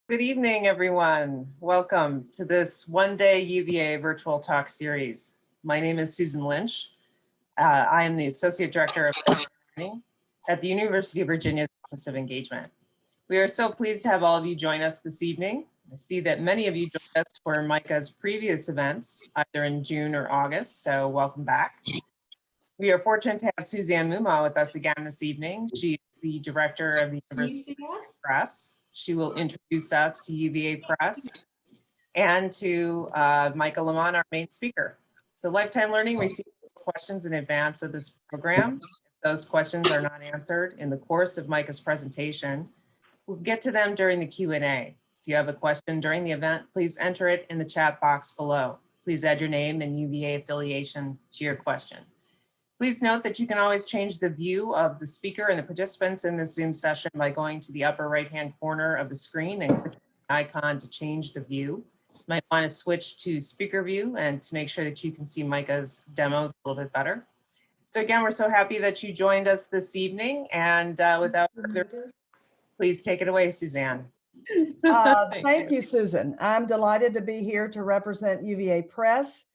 Good evening, everyone. Welcome to this one-day UVA virtual talk series. My name is Susan Lynch. I am the Associate Director of Learning at the University of Virginia's Office of Engagement. We are so pleased to have all of you join us this evening. I see that many of you joined us for Micah's previous events, either in June or August, so welcome back. We are fortunate to have Suzanne Moomaw with us again this evening. She is the Director of the University Press. She will introduce us to UVA Press and to Micah LeMon, our main speaker. So Lifetime Learning received questions in advance of this program. If those questions are not answered in the course of Micah's presentation, we'll get to them during the Q&A. If you have a question during the event, please enter it in the chat box below. Please add your name and UVA affiliation to your question. Please note that you can always change the view of the speaker and the participants in this Zoom session by going to the upper right-hand corner of the screen and clicking the icon to change the view. You might want to switch to speaker view and to make sure that you can see Micah's demos a little bit better. So again, we're so happy that you joined us this evening. And without further ado, please take it away, Suzanne. Thank you, Susan. I'm delighted to be here to represent UVA Press.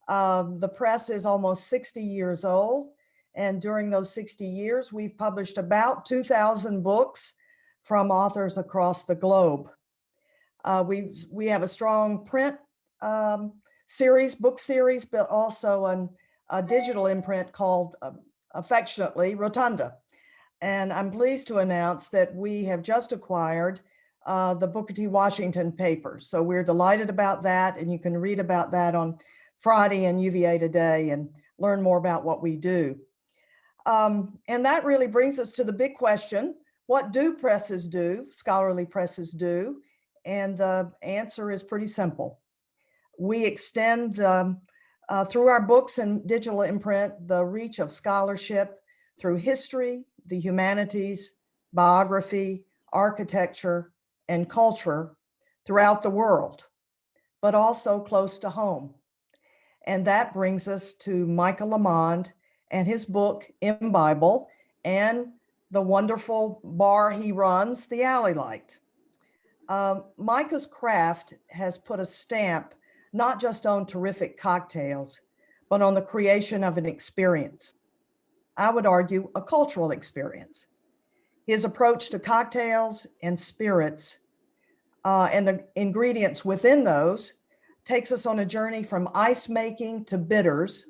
The press is almost 60 years old, and during those 60 years, we've published about 2,000 books from authors across the globe. We have a strong print book series, but also a digital imprint called affectionately Rotunda. And I'm pleased to announce that we have just acquired the Booker T. Washington papers. So we're delighted about that, and you can read about that on Friday in UVA Today and learn more about what we do. And that really brings us to the big question: what do presses do, scholarly presses do? And the answer is pretty simple. We extend through our books and digital imprint the reach of scholarship through history, the humanities, biography, architecture, and culture throughout the world, but also close to home. And that brings us to Micah LeMon and his book, Imbible, and the wonderful bar he runs, The Alley Light. Micah's craft has put a stamp not just on terrific cocktails, but on the creation of an experience. I would argue a cultural experience. His approach to cocktails and spirits and the ingredients within those takes us on a journey from ice making to bitters,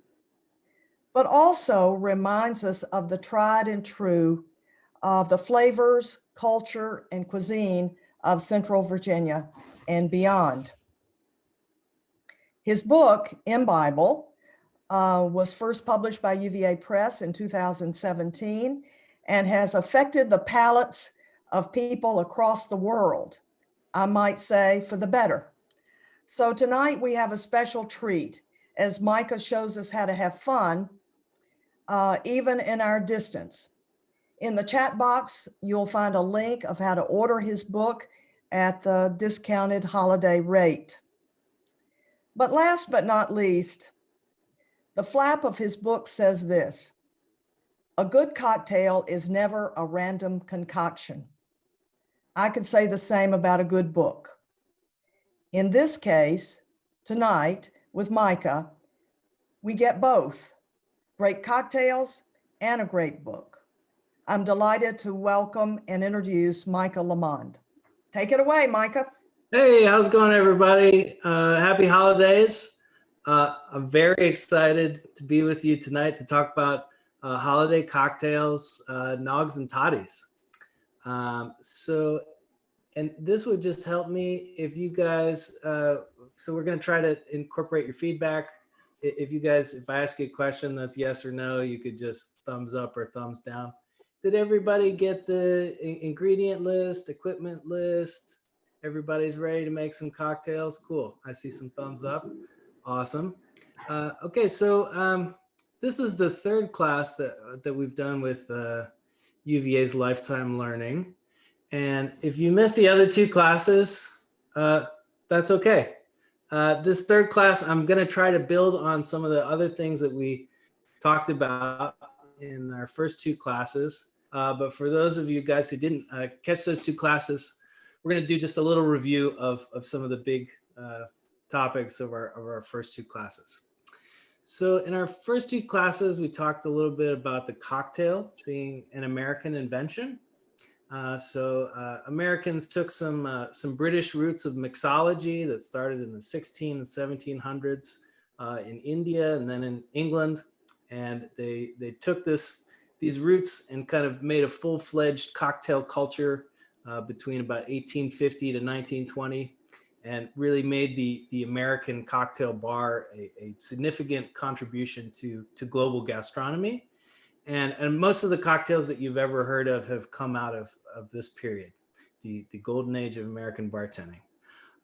but also reminds us of the tried and true of the flavors, culture, and cuisine of Central Virginia and beyond. His book, Imbible, was first published by UVA Press in 2017 and has affected the palates of people across the world, I might say, for the better. So tonight we have a special treat as Micah shows us how to have fun, even in our distance. In the chat box, you'll find a link of how to order his book at the discounted holiday rate. But last but not least, the flap of his book says this: a good cocktail is never a random concoction. I could say the same about a good book. In this case, tonight, with Micah, we get both, great cocktails and a great book. I'm delighted to welcome and introduce Micah LeMon. Take it away, Micah. Hey, how's it going, everybody? Happy holidays. I'm very excited to be with you tonight to talk about holiday cocktails, Nogs and Toddies. And this would just help me if you guys, so we're going to try to incorporate your feedback. If I ask you a question that's yes or no, you could just thumbs up or thumbs down. Did everybody get the ingredient list, equipment list? Everybody's ready to make some cocktails? Cool. I see some thumbs up. Awesome. Okay, so this is the third class that we've done with UVA's Lifetime Learning. And if you missed the other two classes, that's okay. This third class, I'm going to try to build on some of the other things that we talked about in our first two classes. But for those of you guys who didn't catch those two classes, we're going to do just a little review of some of the big topics of our first two classes. So in our first two classes, we talked a little bit about the cocktail being an American invention. Americans took some British roots of mixology that started in the 16 and 1700s in India and then in England. And they took these roots and kind of made a full-fledged cocktail culture between about 1850 to 1920, and really made the American cocktail bar a significant contribution to global gastronomy. And most of the cocktails that you've ever heard of have come out of this period, the golden age of American bartending.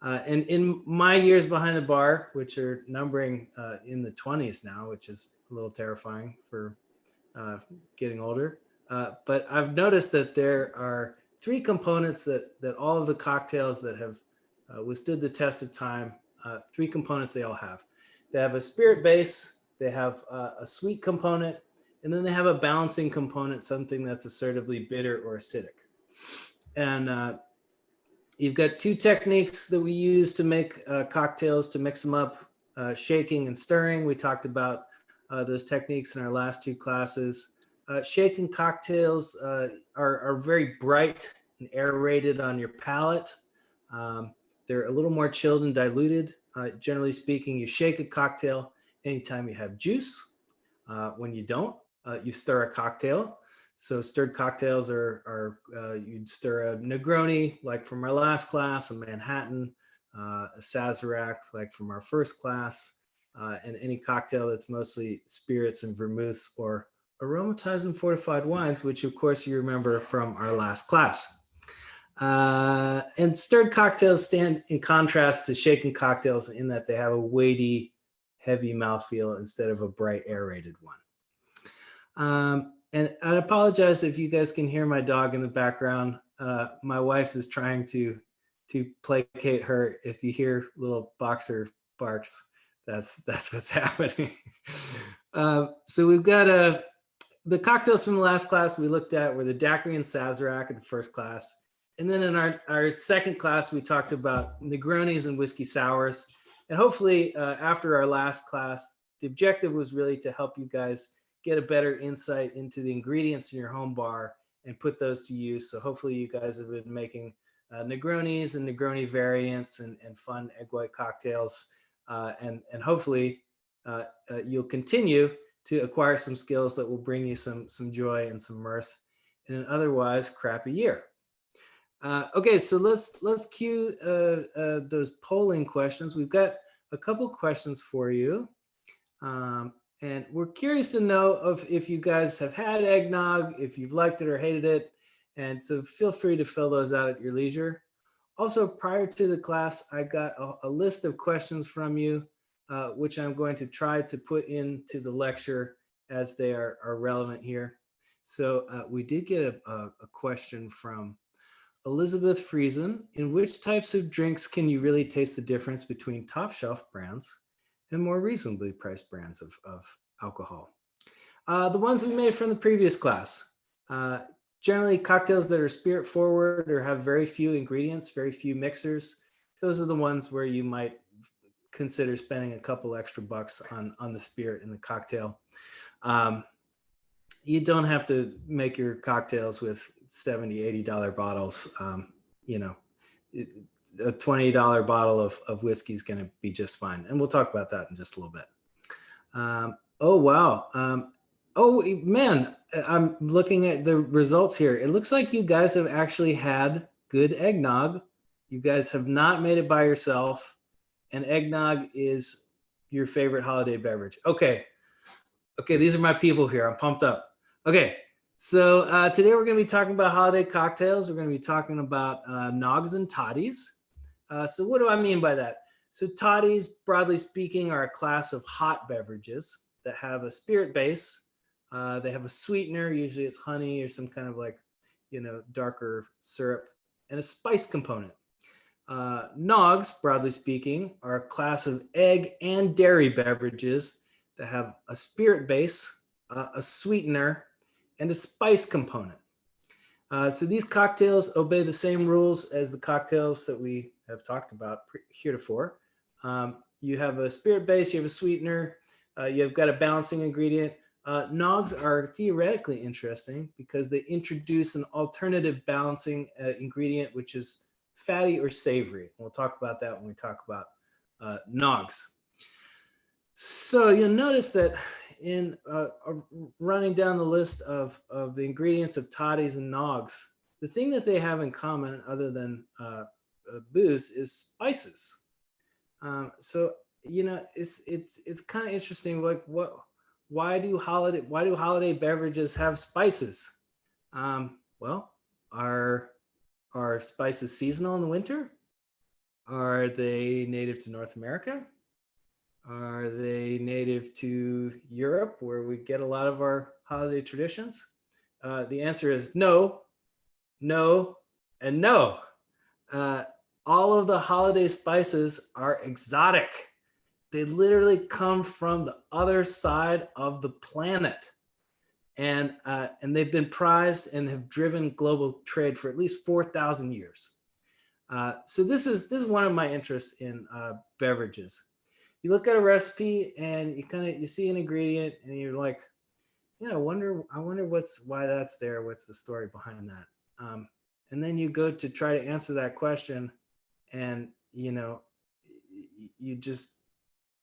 And in my years behind the bar, which are numbering in the 20s now, which is a little terrifying for getting older. But I've noticed that there are three components that all of the cocktails that have withstood the test of time, three components they all have. They have a spirit base, they have a sweet component, and then they have a balancing component, something that's assertively bitter or acidic. And you've got two techniques that we use to make cocktails, to mix them up, shaking and stirring. We talked about those techniques in our last two classes. Shaken cocktails are very bright and aerated on your palate. They're a little more chilled and diluted. Generally speaking, you shake a cocktail anytime you have juice. When you don't, you stir a cocktail. So stirred cocktails are you'd stir a Negroni, like from our last class, a Manhattan, a Sazerac, like from our first class, and any cocktail that's mostly spirits and vermouths or aromatized and fortified wines, which of course you remember from our last class. And stirred cocktails stand in contrast to shaken cocktails in that they have a weighty, heavy mouthfeel instead of a bright aerated one. And I apologize if you guys can hear my dog in the background. My wife is trying to placate her. If you hear little boxer barks, that's what's happening. So we've got the cocktails from the last class we looked at were the daiquiri and Sazerac at the first class. And then in our second class, we talked about Negronis and whiskey sours. And hopefully after our last class, the objective was really to help you guys get a better insight into the ingredients in your home bar and put those to use. So hopefully you guys have been making Negronis and Negroni variants and fun egg white cocktails. And hopefully you'll continue to acquire some skills that will bring you some joy and some mirth in an otherwise crappy year. Okay, so let's cue those polling questions. We've got a couple questions for you. And we're curious to know if you guys have had eggnog, if you've liked it or hated it. And so feel free to fill those out at your leisure. Also, prior to the class, I got a list of questions from you, which I'm going to try to put into the lecture as they are relevant here. So we did get a question from Elizabeth Friesen. In which types of drinks can you really taste the difference between top shelf brands and more reasonably priced brands of alcohol? The ones we made from the previous class. Generally cocktails that are spirit forward or have very few ingredients, very few mixers. Those are the ones where you might consider spending a couple extra bucks on the spirit in the cocktail. You don't have to make your cocktails with $70, $80 bottles. You know, a $20 bottle of whiskey is going to be just fine. And we'll talk about that in just a little bit. Oh, wow. Oh, man, I'm looking at the results here. It looks like you guys have actually had good eggnog. You guys have not made it by yourself. And eggnog is your favorite holiday beverage. Okay, these are my people here. I'm pumped up. Okay, so today we're going to be talking about holiday cocktails. We're going to be talking about Nogs and Toddies. So what do I mean by that? So toddies, broadly speaking, are a class of hot beverages that have a spirit base. They have a sweetener, usually it's honey or some kind of like, darker syrup, and a spice component. Nogs, broadly speaking, are a class of egg and dairy beverages that have a spirit base, a sweetener, and a spice component. So these cocktails obey the same rules as the cocktails that we have talked about heretofore. You have a spirit base, you have a sweetener, you've got a balancing ingredient. Nogs are theoretically interesting because they introduce an alternative balancing ingredient, which is fatty or savory. We'll talk about that when we talk about Nogs. So you'll notice that in running down the list of the ingredients of toddies and Nogs, the thing that they have in common other than booze is spices. So, you know, it's kind of interesting, like why do holiday beverages have spices? Well, are spices seasonal in the winter? Are they native to North America? Are they native to Europe, where we get a lot of our holiday traditions? The answer is no, no, and no. All of the holiday spices are exotic. They literally come from the other side of the planet. And they've been prized and have driven global trade for at least 4,000 years. So this is one of my interests in beverages. You look at a recipe and you see an ingredient and you're like, yeah, I wonder why that's there. What's the story behind that? And then you go to try to answer that question, and you just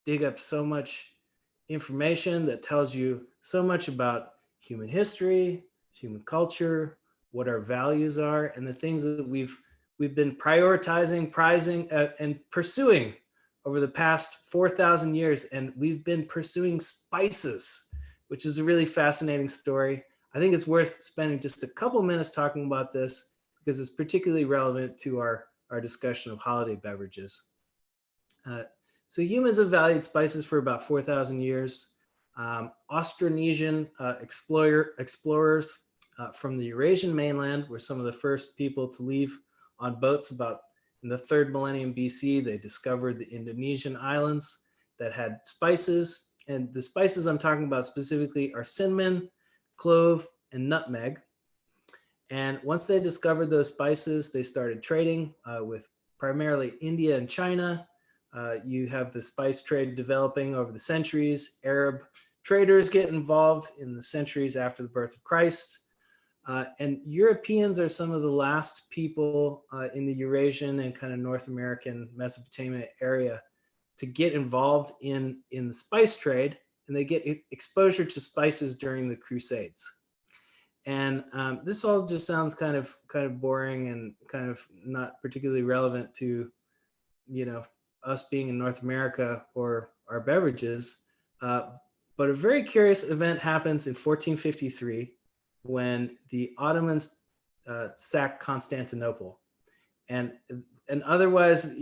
dig up so much information that tells you so much about human history, human culture, what our values are, and the things that we've been prioritizing, prizing, and pursuing over the past 4,000 years. And we've been pursuing spices, which is a really fascinating story. I think it's worth spending just a couple minutes talking about this because it's particularly relevant to our discussion of holiday beverages. So humans have valued spices for about 4,000 years. Austronesian explorers from the Eurasian mainland were some of the first people to leave on boats about in the 3rd millennium BC. They discovered the Indonesian islands that had spices. And the spices I'm talking about specifically are cinnamon, clove, and nutmeg. And once they discovered those spices, they started trading with primarily India and China. You have the spice trade developing over the centuries. Arab traders get involved in the centuries after the birth of Christ. And Europeans are some of the last people in the Eurasian and kind of North American Mesopotamia area to get involved in the spice trade, and they get exposure to spices during the Crusades. And this all just sounds kind of boring and kind of not particularly relevant to, us being in North America or our beverages. But a very curious event happens in 1453 when the Ottomans sack Constantinople. And an otherwise,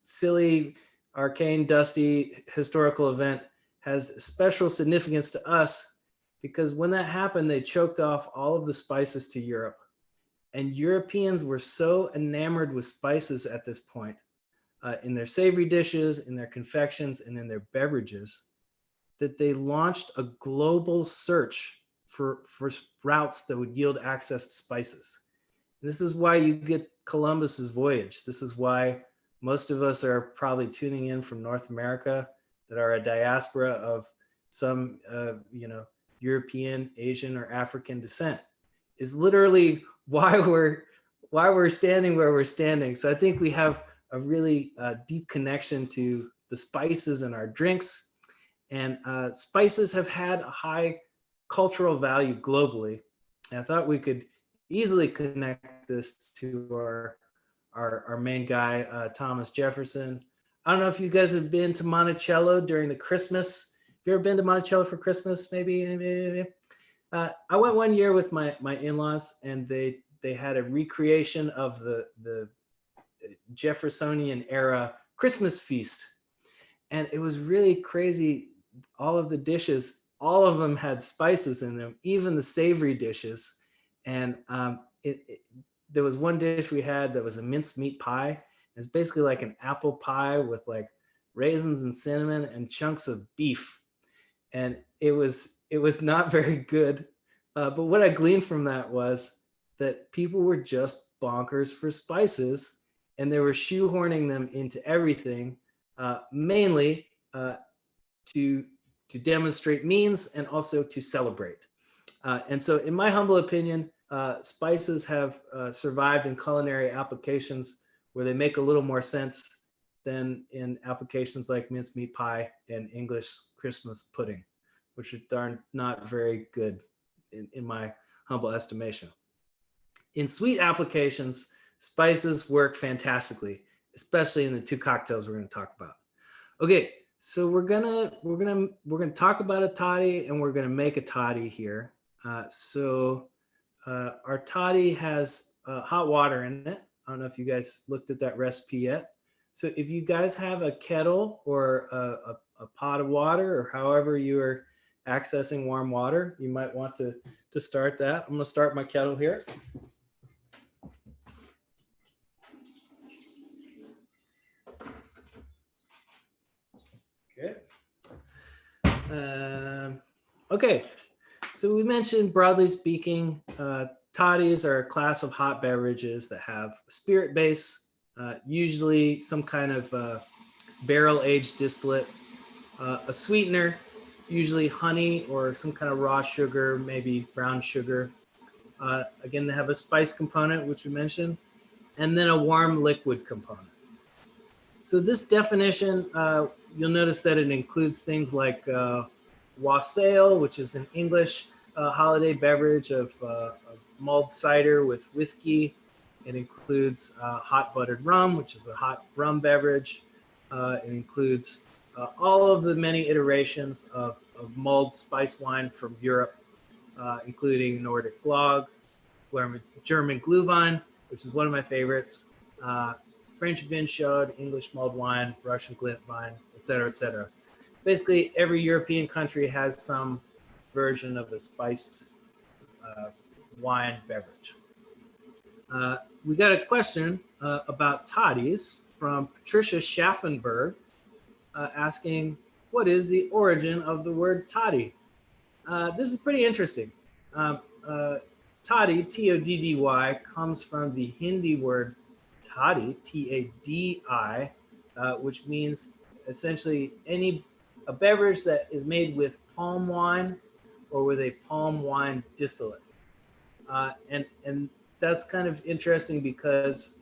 silly, arcane, dusty historical event has special significance to us because when that happened, they choked off all of the spices to Europe. And Europeans were so enamored with spices at this point in their savory dishes, in their confections, and in their beverages that they launched a global search for routes that would yield access to spices. And this is why you get Columbus's voyage. This is why most of us are probably tuning in from North America that are a diaspora of some, European, Asian, or African descent. Is literally why we're standing where we're standing. So I think we have a really deep connection to the spices in our drinks, and spices have had a high cultural value globally. And I thought we could easily connect this to our main guy, Thomas Jefferson. I don't know if you guys have been to Monticello during the Christmas. Have you ever been to Monticello for Christmas? Maybe. I went one year with my in-laws, and they had a recreation of the Jeffersonian era Christmas feast. And it was really crazy. All of the dishes, all of them had spices in them, even the savory dishes. And there was one dish we had that was a mincemeat pie. It's basically like an apple pie with like raisins and cinnamon and chunks of beef. And it was not very good. But what I gleaned from that was that people were just bonkers for spices, and they were shoehorning them into everything, mainly to demonstrate means and also to celebrate. And so in my humble opinion, spices have survived in culinary applications where they make a little more sense than in applications like mincemeat pie and English Christmas pudding, which are not very good in my humble estimation. In sweet applications, spices work fantastically, especially in the two cocktails we're going to talk about. Okay, so we're gonna talk about a toddy, and we're gonna make a toddy here. Our toddy has hot water in it. I don't know if you guys looked at that recipe yet. So if you guys have a kettle or a pot of water, or however you are accessing warm water, you might want to start that. I'm gonna start my kettle here. Okay. Okay. So we mentioned, broadly speaking, toddies are a class of hot beverages that have a spirit base, usually some kind of barrel-aged distillate, a sweetener, usually honey or some kind of raw sugar, maybe brown sugar. Again, they have a spice component, which we mentioned, and then a warm liquid component. So this definition, you'll notice that it includes things like wassail, which is an English holiday beverage of mulled cider with whiskey. It includes hot buttered rum, which is a hot rum beverage. It includes all of the many iterations of mulled spice wine from Europe, including Nordic Glögg, German Glühwein, which is one of my favorites, French Vinchaude, English mulled wine, Russian Glintwein, et cetera, basically every European country has some version of a spiced wine beverage. We got a question about toddies from Patricia Schaffenberg, asking, what is the origin of the word toddy? This is pretty interesting. Toddy, T-O-D-D-Y, comes from the Hindi word toddy, T-A-D-I, which means essentially a beverage that is made with palm wine or with a palm wine distillate. And that's kind of interesting because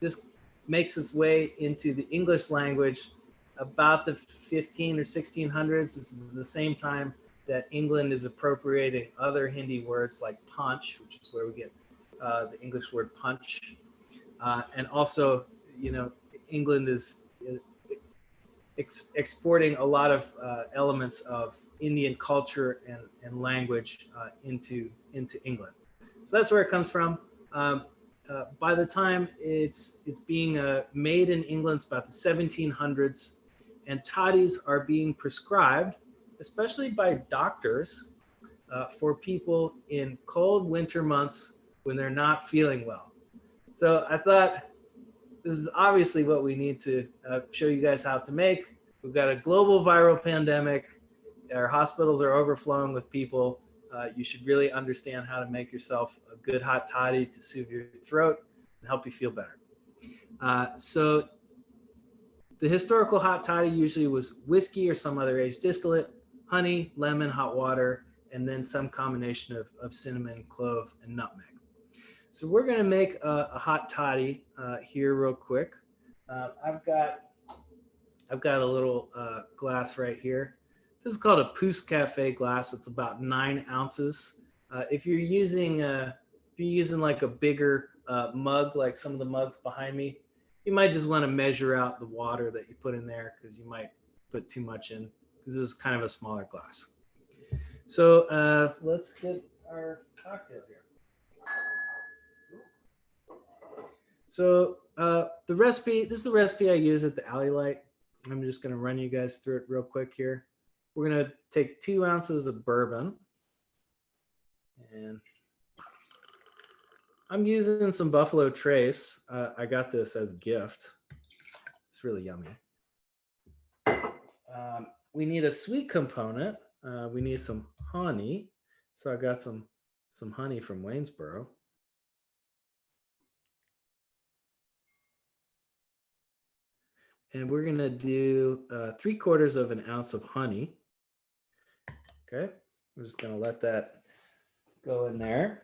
this makes its way into the English language about the 15 or 1600s. This is the same time that England is appropriating other Hindi words like punch, which is where we get the English word punch. And also, England is exporting a lot of elements of Indian culture and language into England. So that's where it comes from. By the time it's being made in England, it's about the 1700s, and toddies are being prescribed, especially by doctors, for people in cold winter months when they're not feeling well. So I thought this is obviously what we need to show you guys how to make. We've got a global viral pandemic. Our hospitals are overflowing with people. You should really understand how to make yourself a good hot toddy to soothe your throat and help you feel better. So the historical hot toddy usually was whiskey or some other aged distillate, honey, lemon, hot water, and then some combination of cinnamon, clove, and nutmeg. So we're going to make a hot toddy here real quick. I've got a little glass right here. This is called a Pousse Cafe glass. It's about 9 ounces. If you're using like a bigger mug, like some of the mugs behind me, you might just want to measure out the water that you put in there because you might put too much in, because this is kind of a smaller glass. So let's get our cocktail here. So the recipe, this is the recipe I use at the Alley Light. I'm just going to run you guys through it real quick here. We're going to take 2 ounces of bourbon, and I'm using some Buffalo Trace. I got this as a gift. It's really yummy. We need a sweet component. We need some honey. So I got some some honey from Waynesboro. And we're going to do 3/4 of an ounce of honey. Okay, we're just going to let that go in there.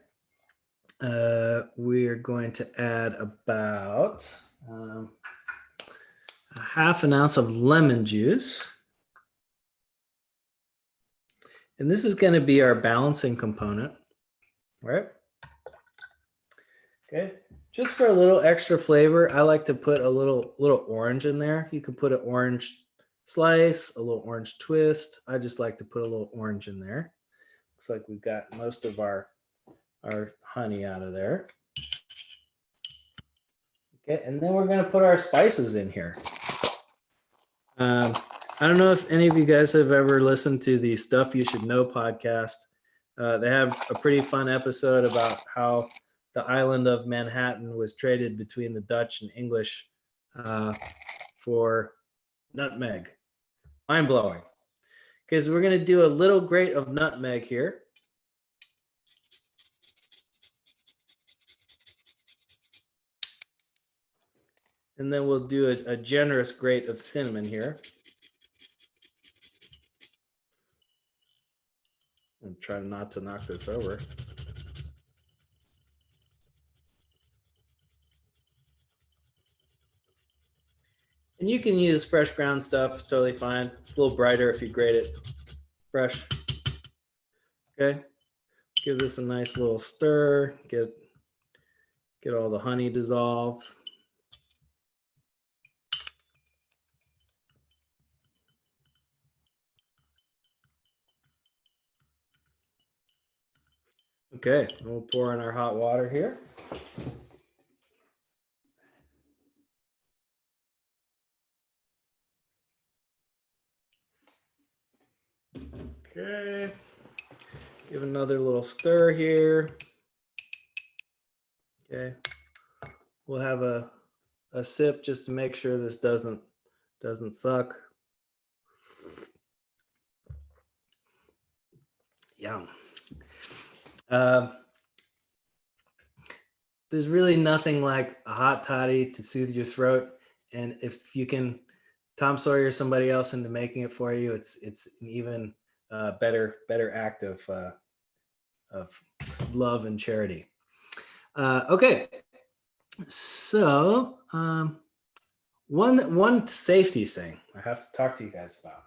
We're going to add about a 1/2 ounce of lemon juice. And this is going to be our balancing component, right? Okay, just for a little extra flavor, I like to put a little orange in there. You can put an orange slice, a little orange twist. I just like to put a little orange in there. Looks like we've got most of our honey out of there. Okay, and then we're going to put our spices in here. I don't know if any of you guys have ever listened to the Stuff You Should Know podcast. They have a pretty fun episode about how the island of Manhattan was traded between the Dutch and English for nutmeg. Mind blowing. Okay, so we're going to do a little grate of nutmeg here. And then we'll do a generous grate of cinnamon here. And try not to knock this over. And you can use fresh ground stuff, it's totally fine. It's a little brighter if you grate it fresh. Okay, give this a nice little stir, get all the honey dissolved. Okay, we'll pour in our hot water here. Okay, give another little stir here. Okay, we'll have a sip just to make sure this doesn't suck. Yum. There's really nothing like a hot toddy to soothe your throat, and if you can Tom Sawyer somebody else into making it for you, it's an even better act of love and charity. Okay, so one safety thing I have to talk to you guys about.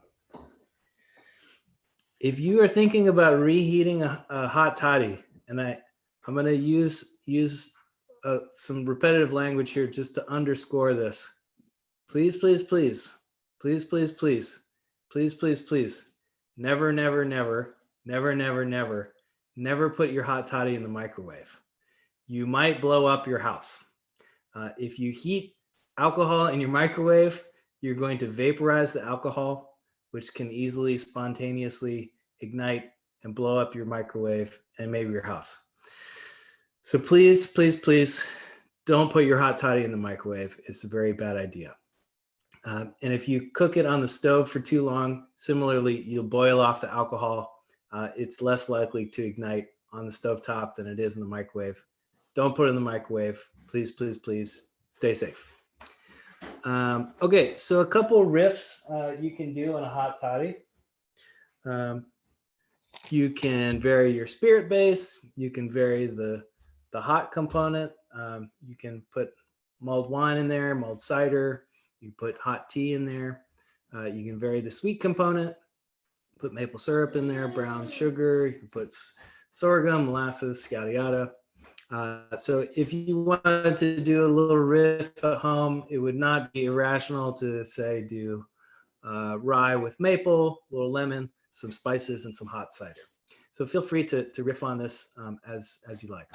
If you are thinking about reheating a hot toddy, and I'm going to use some repetitive language here just to underscore this. Please, please, please, please, please, please, please, please, please, never, never, never, never, never, never, never put your hot toddy in the microwave. You might blow up your house. If you heat alcohol in your microwave, you're going to vaporize the alcohol, which can easily spontaneously ignite and blow up your microwave and maybe your house. So please, please, please don't put your hot toddy in the microwave. It's a very bad idea. And if you cook it on the stove for too long, similarly, you'll boil off the alcohol. It's less likely to ignite on the stovetop than it is in the microwave. Don't put it in the microwave. Please, please, please stay safe. Okay, so a couple riffs you can do on a hot toddy. You can vary your spirit base. You can vary the hot component. You can put mulled wine in there, mulled cider. You put hot tea in there. You can vary the sweet component. Put maple syrup in there, brown sugar. You can put sorghum, molasses, yada yada. So if you wanted to do a little riff at home, it would not be irrational to say do rye with maple, a little lemon, some spices, and some hot cider. So feel free to riff on this as you like.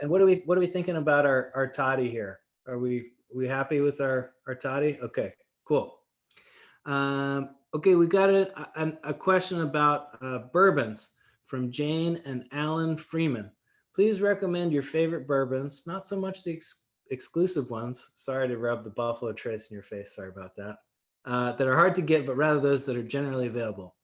And what are we thinking about our toddy here? Are we happy with our toddy? Okay, cool. Okay, we got a question about bourbons from Jane and Alan Freeman. Please recommend your favorite bourbons, not so much the exclusive ones. Sorry to rub the Buffalo Trace in your face. Sorry about that. That are hard to get, but rather those that are generally available.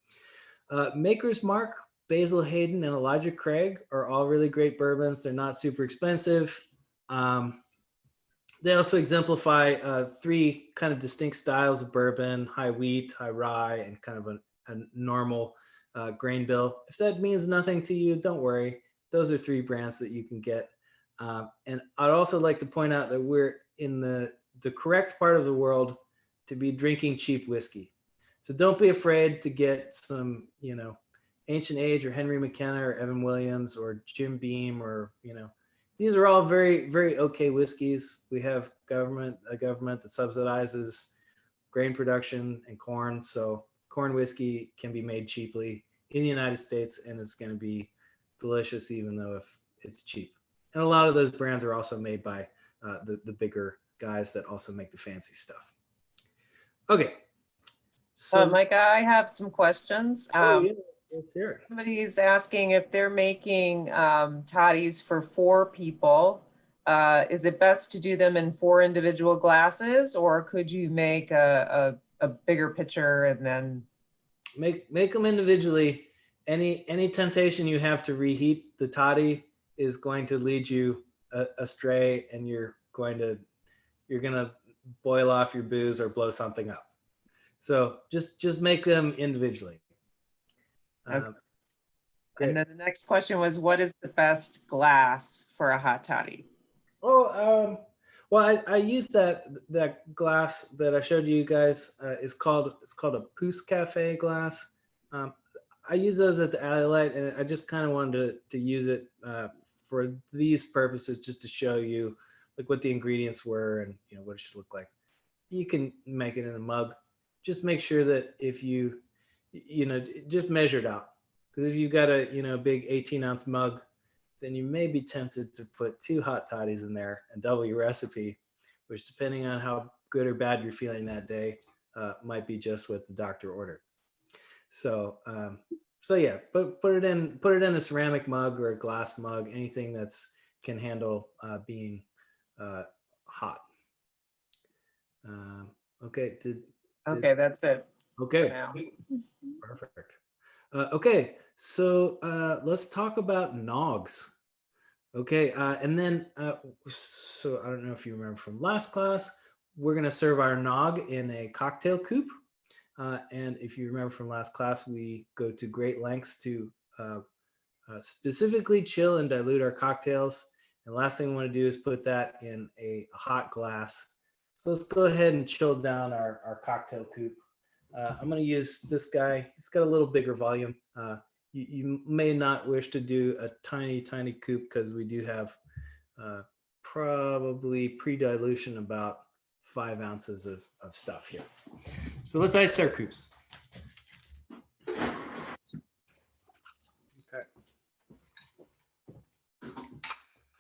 Maker's Mark Basil Hayden and Elijah Craig are all really great bourbons. They're not super expensive. They also exemplify 3 kind of distinct styles of bourbon: high wheat, high rye, and kind of a normal grain bill. If that means nothing to you, don't worry. Those are 3 brands that you can get. And I'd also like to point out that we're in the correct part of the world to be drinking cheap whiskey. So don't be afraid to get some, Ancient Age or Henry McKenna or Evan Williams or Jim Beam or, these are all very, very okay whiskeys. We have a government that subsidizes grain production and corn. So corn whiskey can be made cheaply in the United States, and it's going to be delicious even though if it's cheap. And a lot of those brands are also made by the bigger guys that also make the fancy stuff. Okay. So Micah, I have some questions. yeah, let's hear it. Somebody's asking if they're making toddies for 4 people. Is it best to do them in 4 individual glasses, or could you make a bigger pitcher and then make them individually? Any temptation you have to reheat the toddy is going to lead you astray, and you're gonna boil off your booze or blow something up. So just make them individually. Okay. And then the next question was, what is the best glass for a hot toddy? Well, I used that glass that I showed you guys. It's called a Pousse Cafe glass. I use those at the Alley Light, and I just kind of wanted to use it for these purposes, just to show you like what the ingredients were and what it should look like. You can make it in a mug. Just make sure that if you just measure it out, because if you've got a big 18-ounce mug, then you may be tempted to put 2 hot toddies in there and double your recipe, which, depending on how good or bad you're feeling that day, might be just what the doctor ordered. So yeah, put it in a ceramic mug or a glass mug, anything that's can handle being hot. Okay. Okay, that's it. Okay. Now. Perfect. Okay, so let's talk about Nogs. Okay, and then so I don't know if you remember from last class, we're gonna serve our Nog in a cocktail coupe. And if you remember from last class, we go to great lengths to specifically chill and dilute our cocktails. And the last thing we want to do is put that in a hot glass. So let's go ahead and chill down our cocktail coupe. I'm going to use this guy. He's got a little bigger volume. You may not wish to do a tiny coupe, because we do have probably pre-dilution about 5 ounces of stuff here. So let's ice our coupes. Okay.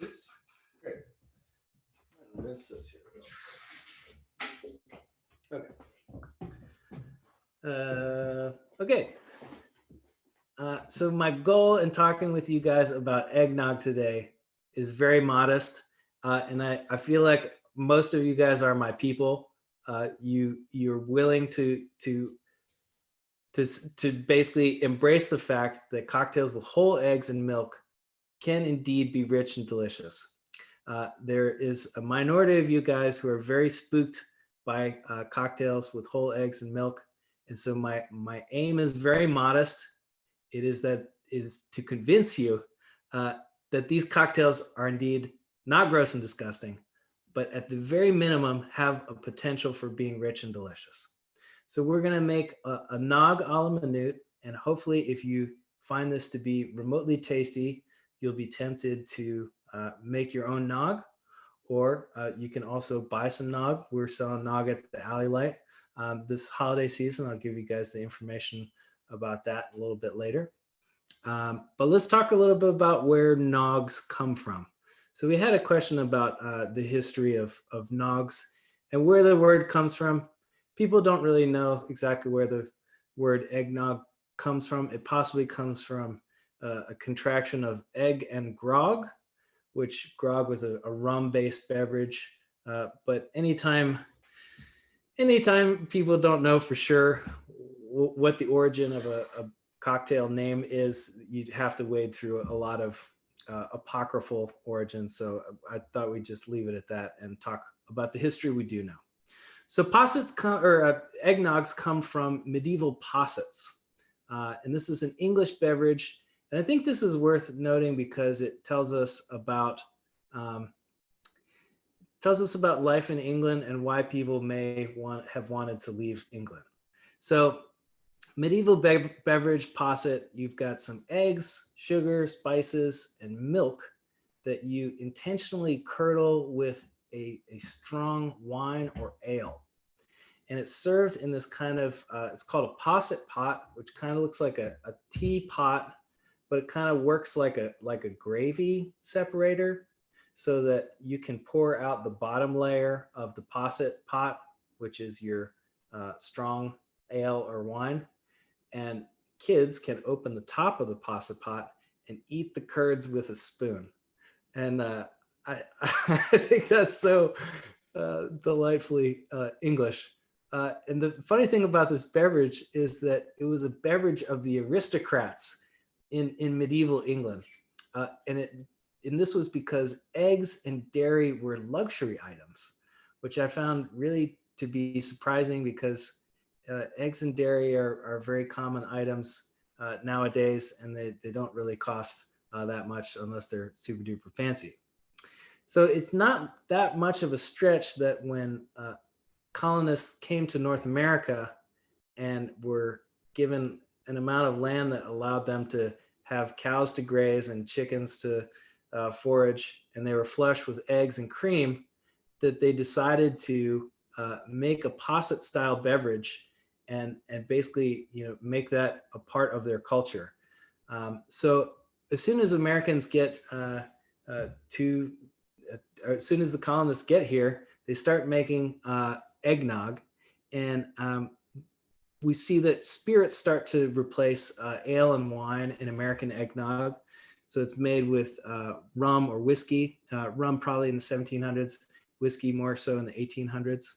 Oops. Great. Rinse this here. Okay. Okay. So my goal in talking with you guys about eggnog today is very modest, and I feel like most of you guys are my people. You're willing to basically embrace the fact that cocktails with whole eggs and milk can indeed be rich and delicious. There is a minority of you guys who are very spooked by cocktails with whole eggs and milk, and so my aim is very modest. It is to convince you that these cocktails are indeed not gross and disgusting, but at the very minimum have a potential for being rich and delicious. So we're going to make a nog a la minute, and hopefully if you find this to be remotely tasty, you'll be tempted to make your own nog, or you can also buy some nog. We're selling nog at the Alley Light this holiday season. I'll give you guys the information about that a little bit later. But let's talk a little bit about where nogs come from. So we had a question about the history of nogs and where the word comes from. People don't really know exactly where the word eggnog comes from. It possibly comes from a contraction of egg and grog, which grog was a rum-based beverage. But anytime people don't know for sure what the origin of a cocktail name is, you'd have to wade through a lot of apocryphal origins. So I thought we'd just leave it at that and talk about the history we do know. So eggnogs come from medieval possets. And this is an English beverage. And I think this is worth noting because it tells us about life in England and why people may have wanted to leave England. So medieval beverage posset, you've got some eggs, sugar, spices, and milk that you intentionally curdle with a strong wine or ale. And it's served in this kind of, it's called a posset pot, which kind of looks like a teapot, but it kind of works like a gravy separator, so that you can pour out the bottom layer of the posset pot, which is your strong ale or wine. And kids can open the top of the posset pot and eat the curds with a spoon. And I think that's so delightfully English. And the funny thing about this beverage is that it was a beverage of the aristocrats in medieval England. And this was because eggs and dairy were luxury items, which I found really to be surprising, because eggs and dairy are very common items nowadays, and they don't really cost that much unless they're super duper fancy. So it's not that much of a stretch that when colonists came to North America and were given an amount of land that allowed them to have cows to graze and chickens to forage, and they were flush with eggs and cream, that they decided to make a posset style beverage and basically, make that a part of their culture. So as soon as Americans get as soon as the colonists get here, they start making eggnog, and we see that spirits start to replace ale and wine in American eggnog. So it's made with rum or whiskey, rum probably in the 1700s, whiskey more so in the 1800s.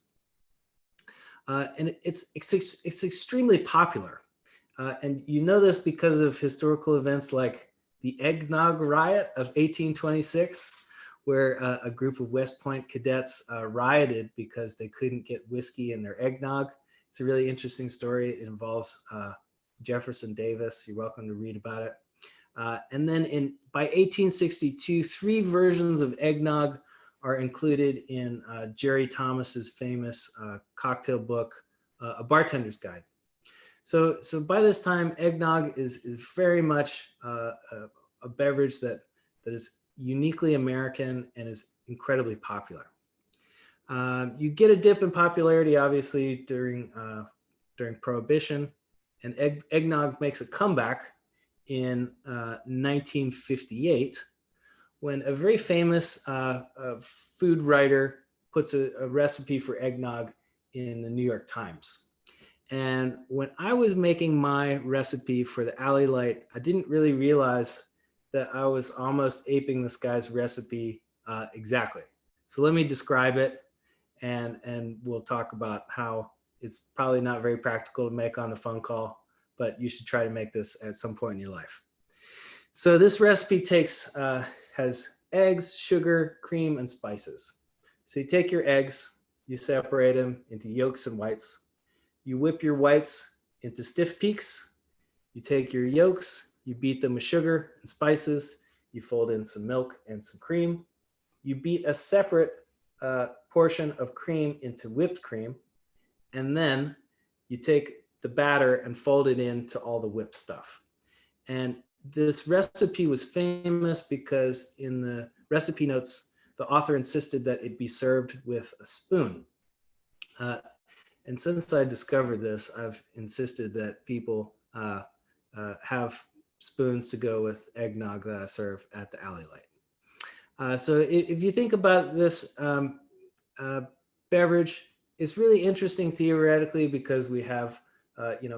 And it's extremely popular. And you know this because of historical events like the Eggnog Riot of 1826, where a group of West Point cadets rioted because they couldn't get whiskey in their eggnog. It's a really interesting story. It involves Jefferson Davis. You're welcome to read about it. And then by 1862, 3 versions of eggnog are included in Jerry Thomas's famous cocktail book, A Bartender's Guide. So by this time, eggnog is very much a beverage that is uniquely American and is incredibly popular. You get a dip in popularity, obviously, during Prohibition, and eggnog makes a comeback in 1958, when a very famous food writer puts a recipe for eggnog in the New York Times. And when I was making my recipe for the Alley Light, I didn't really realize that I was almost aping this guy's recipe exactly. So let me describe it, and we'll talk about how it's probably not very practical to make on the phone call, but you should try to make this at some point in your life. So this recipe has eggs, sugar, cream, and spices. So you take your eggs, you separate them into yolks and whites. You whip your whites into stiff peaks. You take your yolks, you beat them with sugar and spices. You fold in some milk and some cream. You beat a separate portion of cream into whipped cream. And then you take the batter and fold it into all the whipped stuff. And this recipe was famous because in the recipe notes, the author insisted that it be served with a spoon. And since I discovered this, I've insisted that people have spoons to go with eggnog that I serve at the Alley Light. So if you think about this beverage, it's really interesting theoretically because we have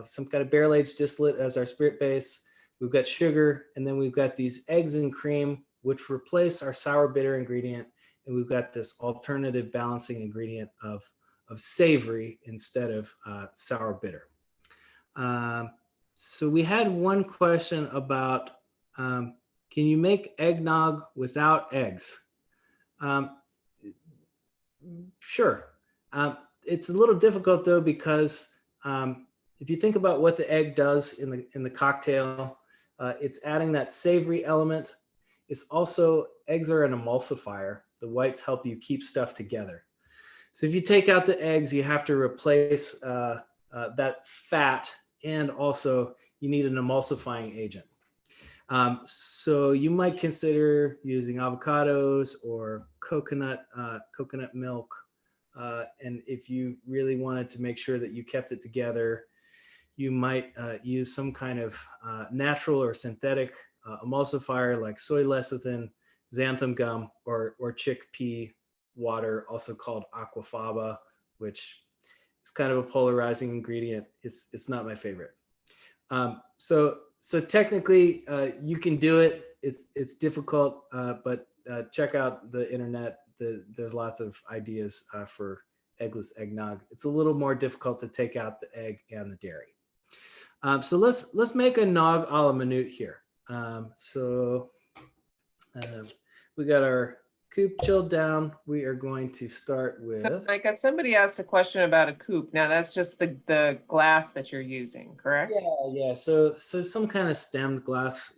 some kind of barrel-aged distillate as our spirit base. We've got sugar, and then we've got these eggs and cream, which replace our sour bitter ingredient, and we've got this alternative balancing ingredient of savory instead of sour bitter. So we had one question about, can you make eggnog without eggs? Sure. It's a little difficult though, because if you think about what the egg does in the cocktail, it's adding that savory element. It's also, eggs are an emulsifier. The whites help you keep stuff together. So if you take out the eggs, you have to replace that fat, and also you need an emulsifying agent. So you might consider using avocados or coconut milk. And if you really wanted to make sure that you kept it together, you might use some kind of natural or synthetic emulsifier like soy lecithin, xanthan gum, or chickpea water, also called aquafaba, which is kind of a polarizing ingredient. It's not my favorite. So technically you can do it. It's difficult, but check out the internet. There's lots of ideas for eggless eggnog. It's a little more difficult to take out the egg and the dairy. So let's make a nog a la minute here. We got our coupe chilled down. We are going to start with. So, Micah, somebody asked a question about a coupe. Now that's just the glass that you're using, correct? Yeah. So some kind of stemmed glass.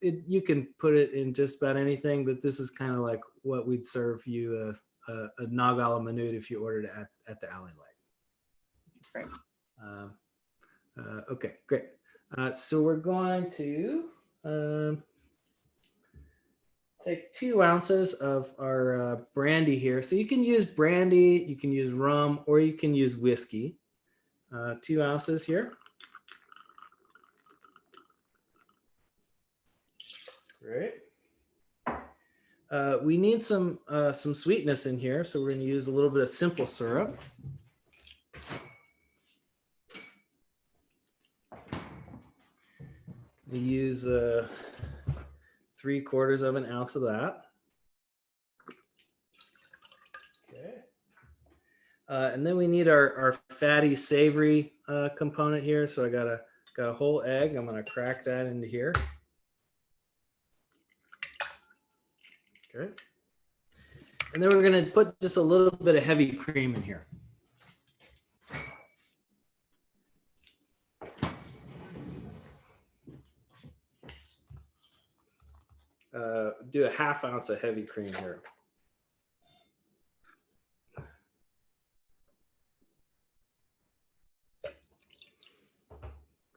You can put it in just about anything, but this is kind of like what we'd serve you a nog a la minute if you ordered it at the alley light. Right. Okay, great. So we're going to take 2 ounces of our brandy here. So you can use brandy, you can use rum, or you can use whiskey. 2 ounces here. Great. We need some sweetness in here, so we're going to use a little bit of simple syrup. We use 3/4 of an ounce of that. Okay. And then we need our fatty, savory component here. So I got a whole egg. I'm going to crack that into here. Okay. And then we're going to put just a little bit of heavy cream in here. Do a 1/2 ounce of heavy cream here.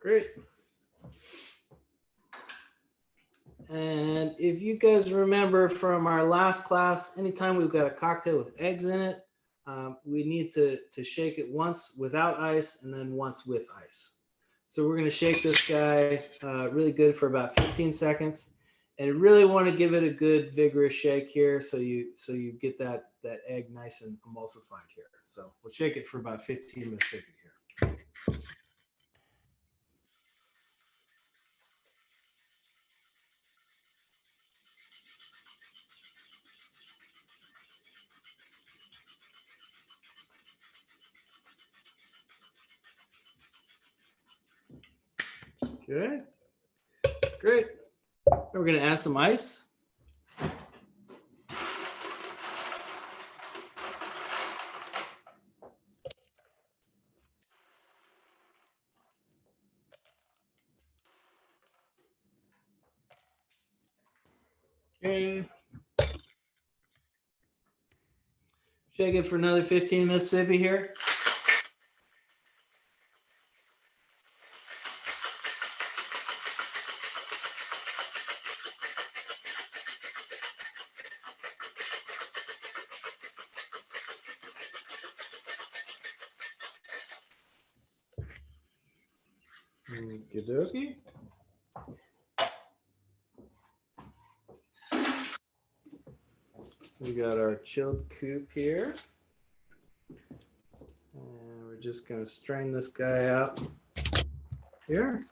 Great. And if you guys remember from our last class, anytime we've got a cocktail with eggs in it, we need to shake it once without ice and then once with ice. So we're going to shake this guy really good for about 15 seconds. And you really want to give it a good vigorous shake here so you get that egg nice and emulsified here. So we'll shake it for about 15 minutes. Shake it here. Okay, great. We're going to add some ice. Okay. Shake it for another 15 minutes, sippy here. Okie dokie. We got our chilled coupe here. And we're just going to strain this guy out here.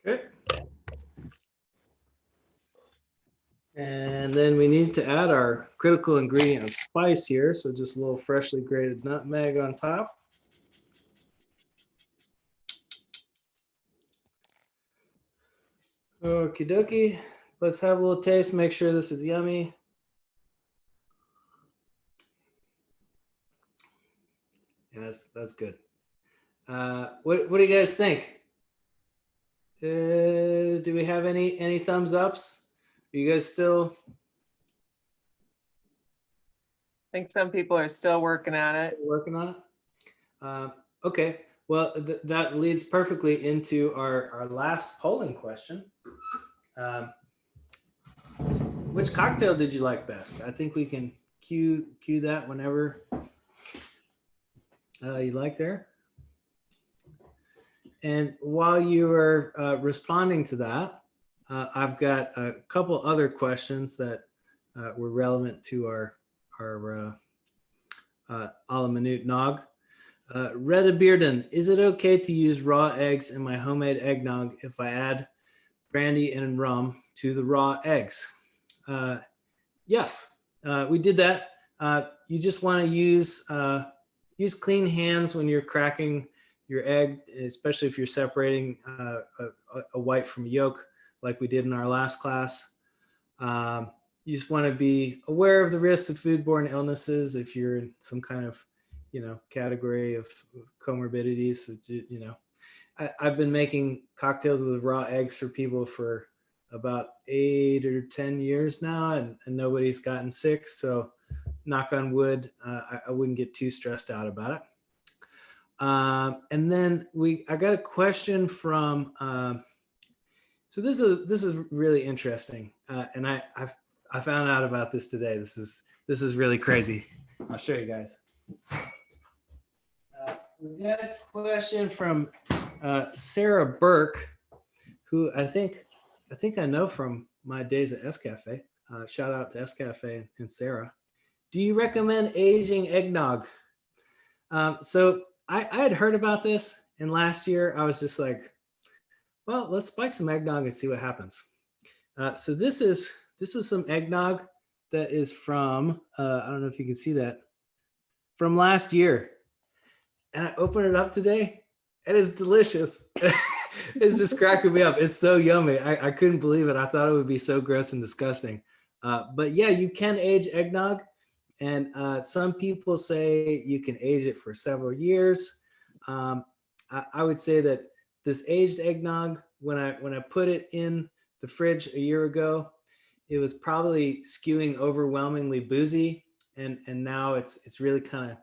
Okay. And then we need to add our critical ingredient of spice here. So just a little freshly grated nutmeg on top. Okie dokie. Let's have a little taste. Make sure this is yummy. Yes, that's good. What do you guys think? Do we have any thumbs ups? Are you guys still? I think some people are still working on it. Working on it? Okay. Well, that leads perfectly into our last polling question. Which cocktail did you like best? I think we can cue that whenever you like there. And while you are responding to that, I've got a couple other questions that were relevant to our a la minute nog. Retta Bearden, is it okay to use raw eggs in my homemade eggnog if I add brandy and rum to the raw eggs? Yes, we did that. You just want to use clean hands when you're cracking your egg, especially if you're separating a white from a yolk, like we did in our last class. You just want to be aware of the risks of foodborne illnesses if you're in some kind of, category of comorbidities. I've been making cocktails with raw eggs for people for about 8 or 10 years now, and nobody's gotten sick. So knock on wood, I wouldn't get too stressed out about it. And then I got a question from, so this is really interesting. And I found out about this today. This is really crazy. I'll show you guys. We got a question from Sarah Burke, who I think I know from my days at Escafe. Shout out to Escafe and Sarah. Do you recommend aging eggnog? So I had heard about this, and last year I was just like, well, let's spike some eggnog and see what happens. So this is some eggnog that is from, I don't know if you can see that, from last year. And I opened it up today, and it's delicious. It's just cracking me up. It's so yummy. I couldn't believe it. I thought it would be so gross and disgusting. But yeah, you can age eggnog. And some people say you can age it for several years. I would say that this aged eggnog, when I put it in the fridge a year ago, it was probably skewing overwhelmingly boozy, and now it's really kind of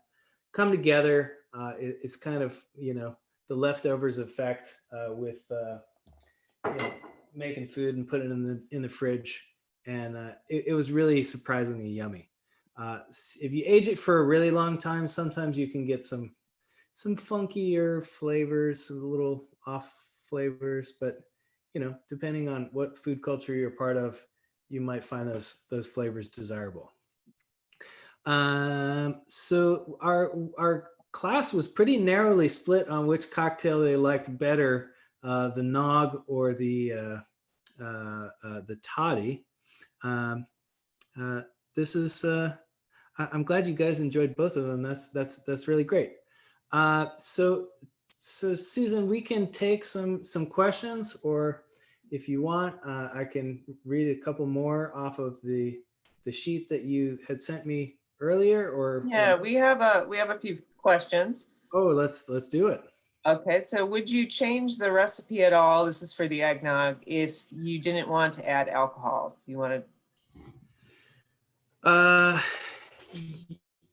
come together. It's kind of the leftovers effect with making food and putting it in the fridge, and it was really surprisingly yummy. If you age it for a really long time, sometimes you can get some funkier flavors, a little off flavors, but depending on what food culture you're part of, you might find those flavors desirable. So our class was pretty narrowly split on which cocktail they liked better, the nog or the toddy. This is I'm glad you guys enjoyed both of them. That's really great. So Susan, we can take some questions, or if you want, I can read a couple more off of the sheet that you had sent me earlier. Or yeah, we have a few questions. Oh, let's do it. Okay, so would you change the recipe at all? This is for the eggnog. If you didn't want to add alcohol, you wanted.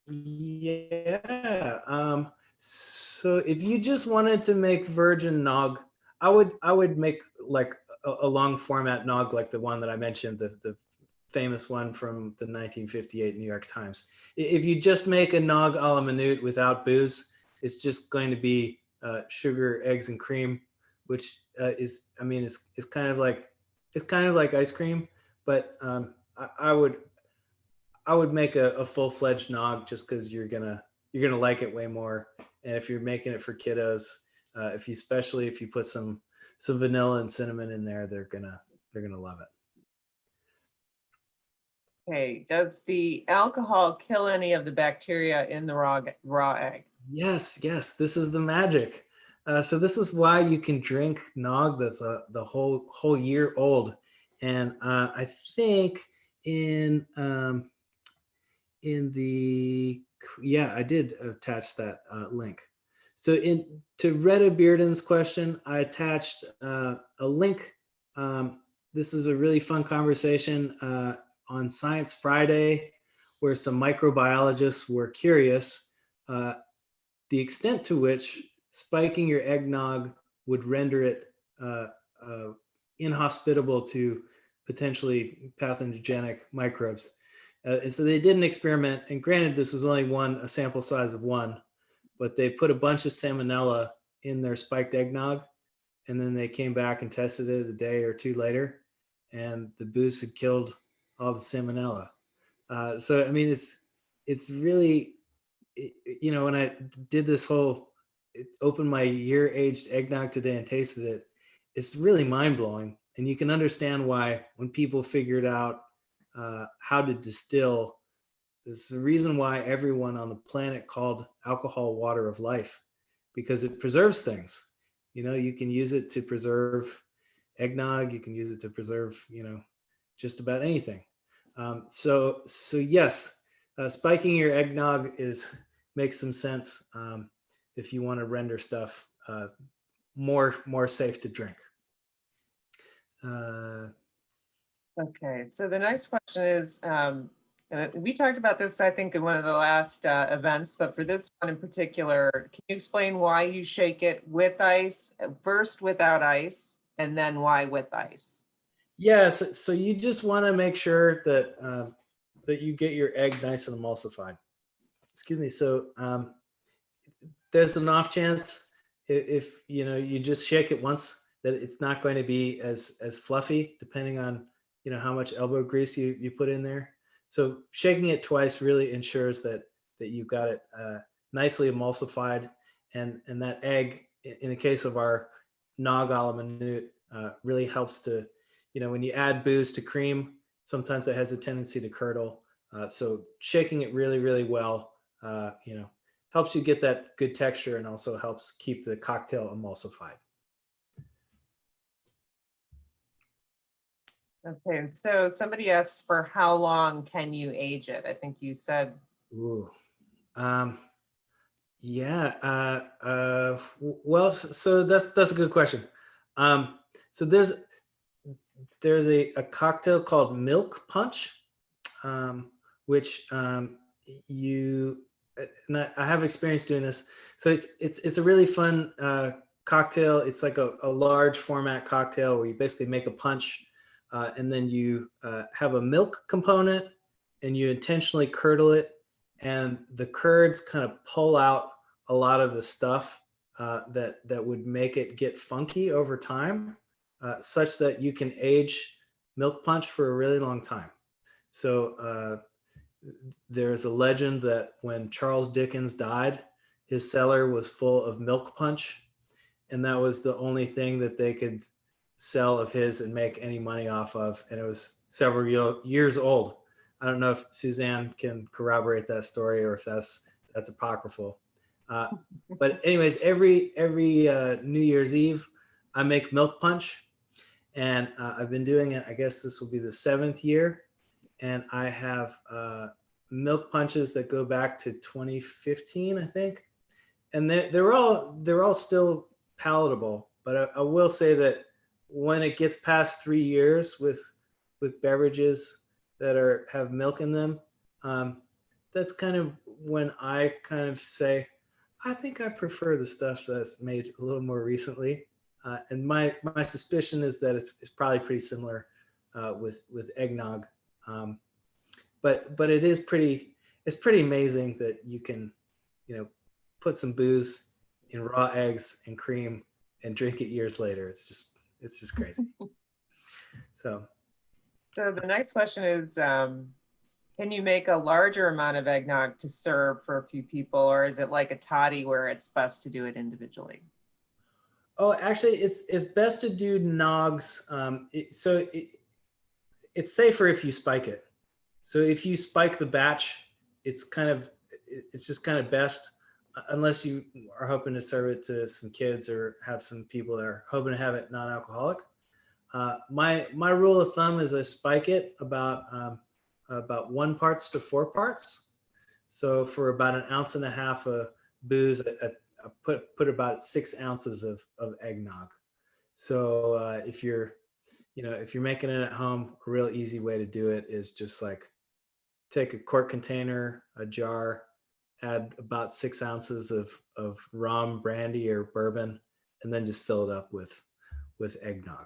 Yeah. So if you just wanted to make virgin nog, I would make like a long format nog, like the one that I mentioned, the famous one from the 1958 New York Times. If you just make a nog a la minute without booze, it's just going to be sugar, eggs, and cream, which is kind of like ice cream, but I would make a full-fledged nog just because you're gonna like it way more. And if you're making it for kiddos, especially if you put some vanilla and cinnamon in there, they're gonna love it. Okay, does the alcohol kill any of the bacteria in the raw egg? Yes, yes, this is the magic. So this is why you can drink nog that's the whole year old. And I think in the yeah, I did attach that link. So to Retta Bearden's question, I attached a link. This is a really fun conversation on Science Friday, where some microbiologists were curious uh, the extent to which spiking your eggnog would render it inhospitable to potentially pathogenic microbes. And so they did an experiment, and granted, this was only a sample size of one, but they put a bunch of salmonella in their spiked eggnog, and then they came back and tested it a day or two later, and the booze had killed all the salmonella. So I mean, it's really, when I did this opened my year-aged eggnog today and tasted it, it's really mind-blowing, and you can understand why when people figured out how to distill. There's the reason why everyone on the planet called alcohol water of life, because it preserves things. You can use it to preserve eggnog. You can use it to preserve, just about anything. So yes, spiking your eggnog makes some sense if you want to render stuff more safe to drink. Okay, so the next question is, we talked about this, I think, in one of the last events, but for this one in particular, can you explain why you shake it with ice, first without ice, and then why with ice? Yes, so you just want to make sure that you get your egg nice and emulsified. Excuse me. So there's an off chance if you just shake it once that it's not going to be as fluffy, depending on how much elbow grease you put in there. So shaking it twice really ensures that you've got it nicely emulsified, and that egg, in the case of our Nog a la minute, really helps to, when you add booze to cream, sometimes it has a tendency to curdle. So shaking it really, really well, helps you get that good texture and also helps keep the cocktail emulsified. Okay, so somebody asked for how long can you age it? I think you said. Ooh. Yeah. Well, so that's a good question. So there's a cocktail called milk punch, which and I have experience doing this. So it's a really fun cocktail. It's like a large format cocktail where you basically make a punch, and then you have a milk component, and you intentionally curdle it, and the curds kind of pull out a lot of the stuff that would make it get funky over time, such that you can age milk punch for a really long time. So there's a legend that when Charles Dickens died, his cellar was full of milk punch, and that was the only thing that they could sell of his and make any money off of, and it was several years old. I don't know if Suzanne can corroborate that story or if that's apocryphal. But anyways, every New Year's Eve, I make milk punch, and I've been doing it. I guess this will be the 7th year, and I have milk punches that go back to 2015, I think, and they're all still palatable. But I will say that when it gets past 3 years with beverages that have milk in them, that's kind of when I kind of say, I think I prefer the stuff that's made a little more recently. And my suspicion is that it's probably pretty similar with eggnog. But it's pretty amazing that you can, put some booze in raw eggs and cream and drink it years later. It's just crazy. So the next question is, can you make a larger amount of eggnog to serve for a few people, or is it like a toddy where it's best to do it individually? Oh, actually, it's best to do nogs. It's safer if you spike it. So if you spike the batch, it's just kind of best, unless you are hoping to serve it to some kids or have some people that are hoping to have it non-alcoholic. My rule of thumb is I spike it about 1 parts to 4 parts. So for about 1.5 ounces of booze, I put about 6 ounces of eggnog. So if you're making it at home, a real easy way to do it is just like take a quart container, a jar, add about 6 ounces of rum, brandy, or bourbon, and then just fill it up with eggnog.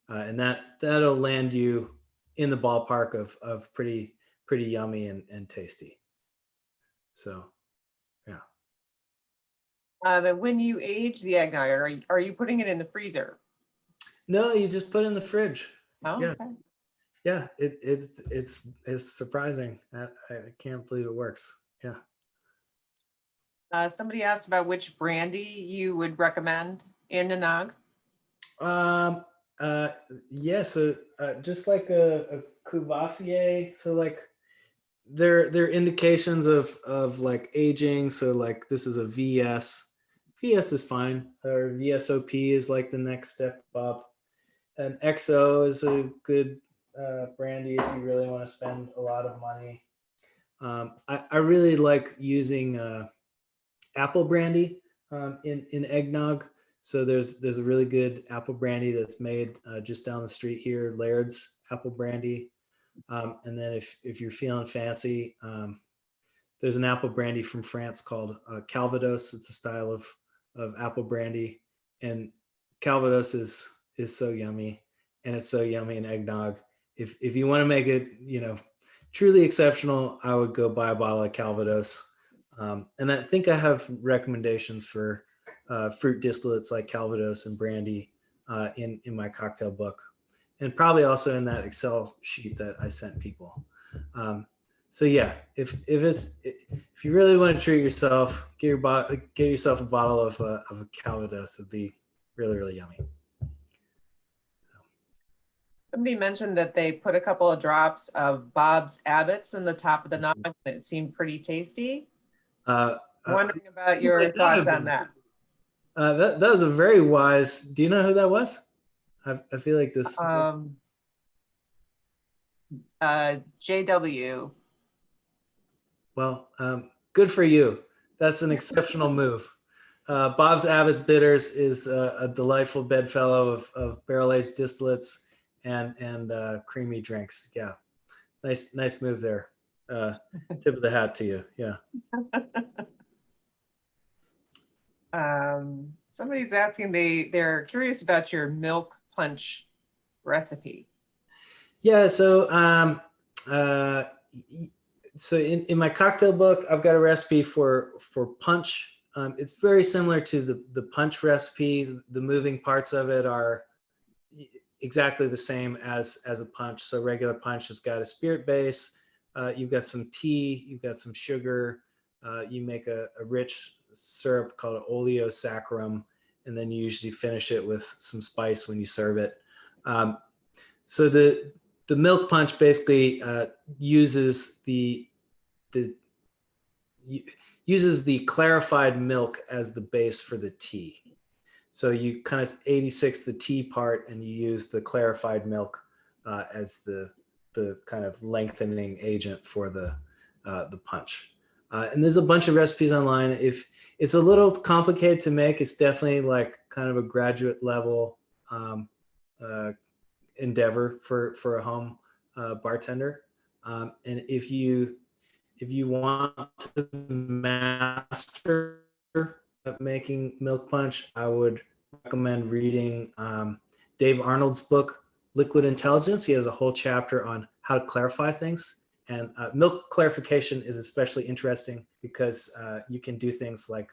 And that'll land you in the ballpark of pretty yummy and tasty. So, yeah. But when you age the eggnog, are you putting it in the freezer? No, you just put it in the fridge. Oh, Yeah. okay. Yeah, it's surprising. I can't believe it works. Yeah. Somebody asked about which brandy you would recommend in a nog. Yeah, so just like a Courvoisier, so like they're indications of like aging. So like this is a VS. VS is fine, or VSOP is like the next step up. An XO is a good brandy if you really want to spend a lot of money. I really like using apple brandy in eggnog. So there's a really good apple brandy that's made just down the street here, Laird's apple brandy. And then if you're feeling fancy, there's an apple brandy from France called Calvados. It's a style of apple brandy, and Calvados is so yummy, and it's so yummy in eggnog. If you want to make it, truly exceptional, I would go buy a bottle of Calvados. And I think I have recommendations for fruit distillates like Calvados and brandy in my cocktail book, and probably also in that Excel sheet that I sent people. So yeah, if you really want to treat yourself, get yourself a bottle of a Calvados. It'd be really, really yummy. Somebody mentioned that they put a couple of drops of Bob's Abbott's in the top of the nog, and it seemed pretty tasty. Wondering about your thoughts on that. That was a very wise. Do you know who that was? I feel like this. JW. Well, good for you. That's an exceptional move. Bob's Abbott's Bitters is a delightful bedfellow of barrel-aged distillates and creamy drinks. Yeah, nice move there. Tip of the hat to you. Yeah. Somebody's asking, they're curious about your milk punch recipe. Yeah, so in my cocktail book, I've got a recipe for punch. It's very similar to the punch recipe. The moving parts of it are exactly the same as a punch. So regular punch has got a spirit base. You've got some tea, you've got some sugar. You make a rich syrup called oleo saccharum, and then you usually finish it with some spice when you serve it. So the milk punch basically uses the clarified milk as the base for the tea. So you kind of 86 the tea part, and you use the clarified milk as the kind of lengthening agent for the punch. And there's a bunch of recipes online. If it's a little complicated to make, it's definitely like kind of a graduate level endeavor for a home bartender. And if you want to master making milk punch, I would recommend reading Dave Arnold's book, Liquid Intelligence. He has a whole chapter on how to clarify things. And milk clarification is especially interesting because you can do things like,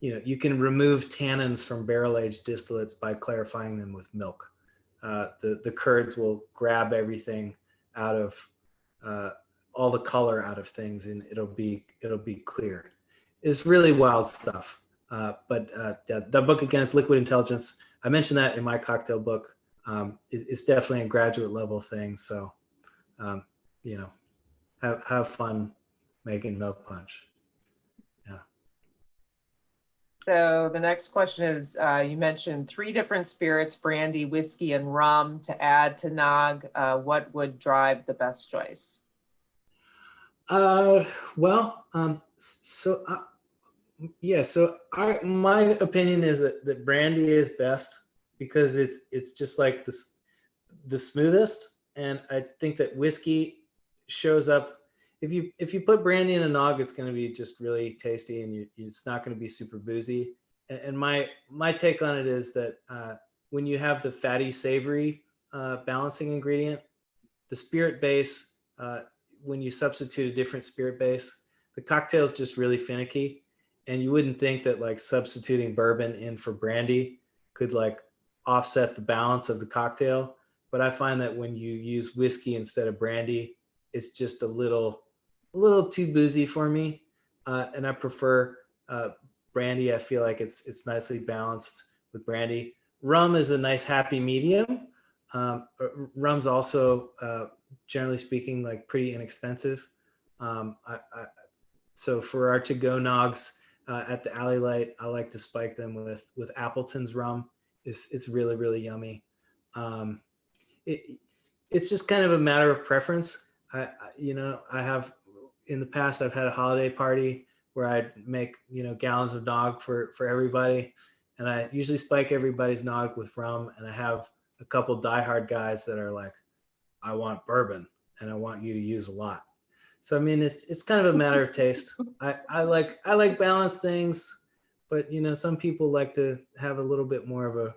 you can remove tannins from barrel-aged distillates by clarifying them with milk. The curds will grab everything out of all the color out of things, and it'll be clear. It's really wild stuff. But the book again is Liquid Intelligence. I mentioned that in my cocktail book. It's definitely a graduate level thing. So you know, have fun making milk punch. Yeah. So the next question is, you mentioned 3 different spirits, brandy, whiskey, and rum to add to Nog. What would drive the best choice? Well, yeah, so my opinion is that brandy is best because it's just like the smoothest, and I think that whiskey shows up. If you put brandy in a nog, it's going to be just really tasty, and it's not going to be super boozy. And my take on it is that when you have the fatty savory balancing ingredient, the spirit base, when you substitute a different spirit base, the cocktail is just really finicky, and you wouldn't think that like substituting bourbon in for brandy could like offset the balance of the cocktail. But I find that when you use whiskey instead of brandy, it's just a little too boozy for me, and I prefer brandy. I feel like it's nicely balanced with brandy. Rum is a nice happy medium. Rum's also, generally speaking, like pretty inexpensive. So for our to-go nogs at the Alley Light, I like to spike them with Appleton's rum. It's really, really yummy. It's just kind of a matter of preference. I have in the past, I've had a holiday party where I'd make, gallons of nog for everybody. And I usually spike everybody's nog with rum. And I have a couple diehard guys that are like, I want bourbon and I want you to use a lot. So, I mean, it's kind of a matter of taste. I like balanced things, but some people like to have a little bit more of a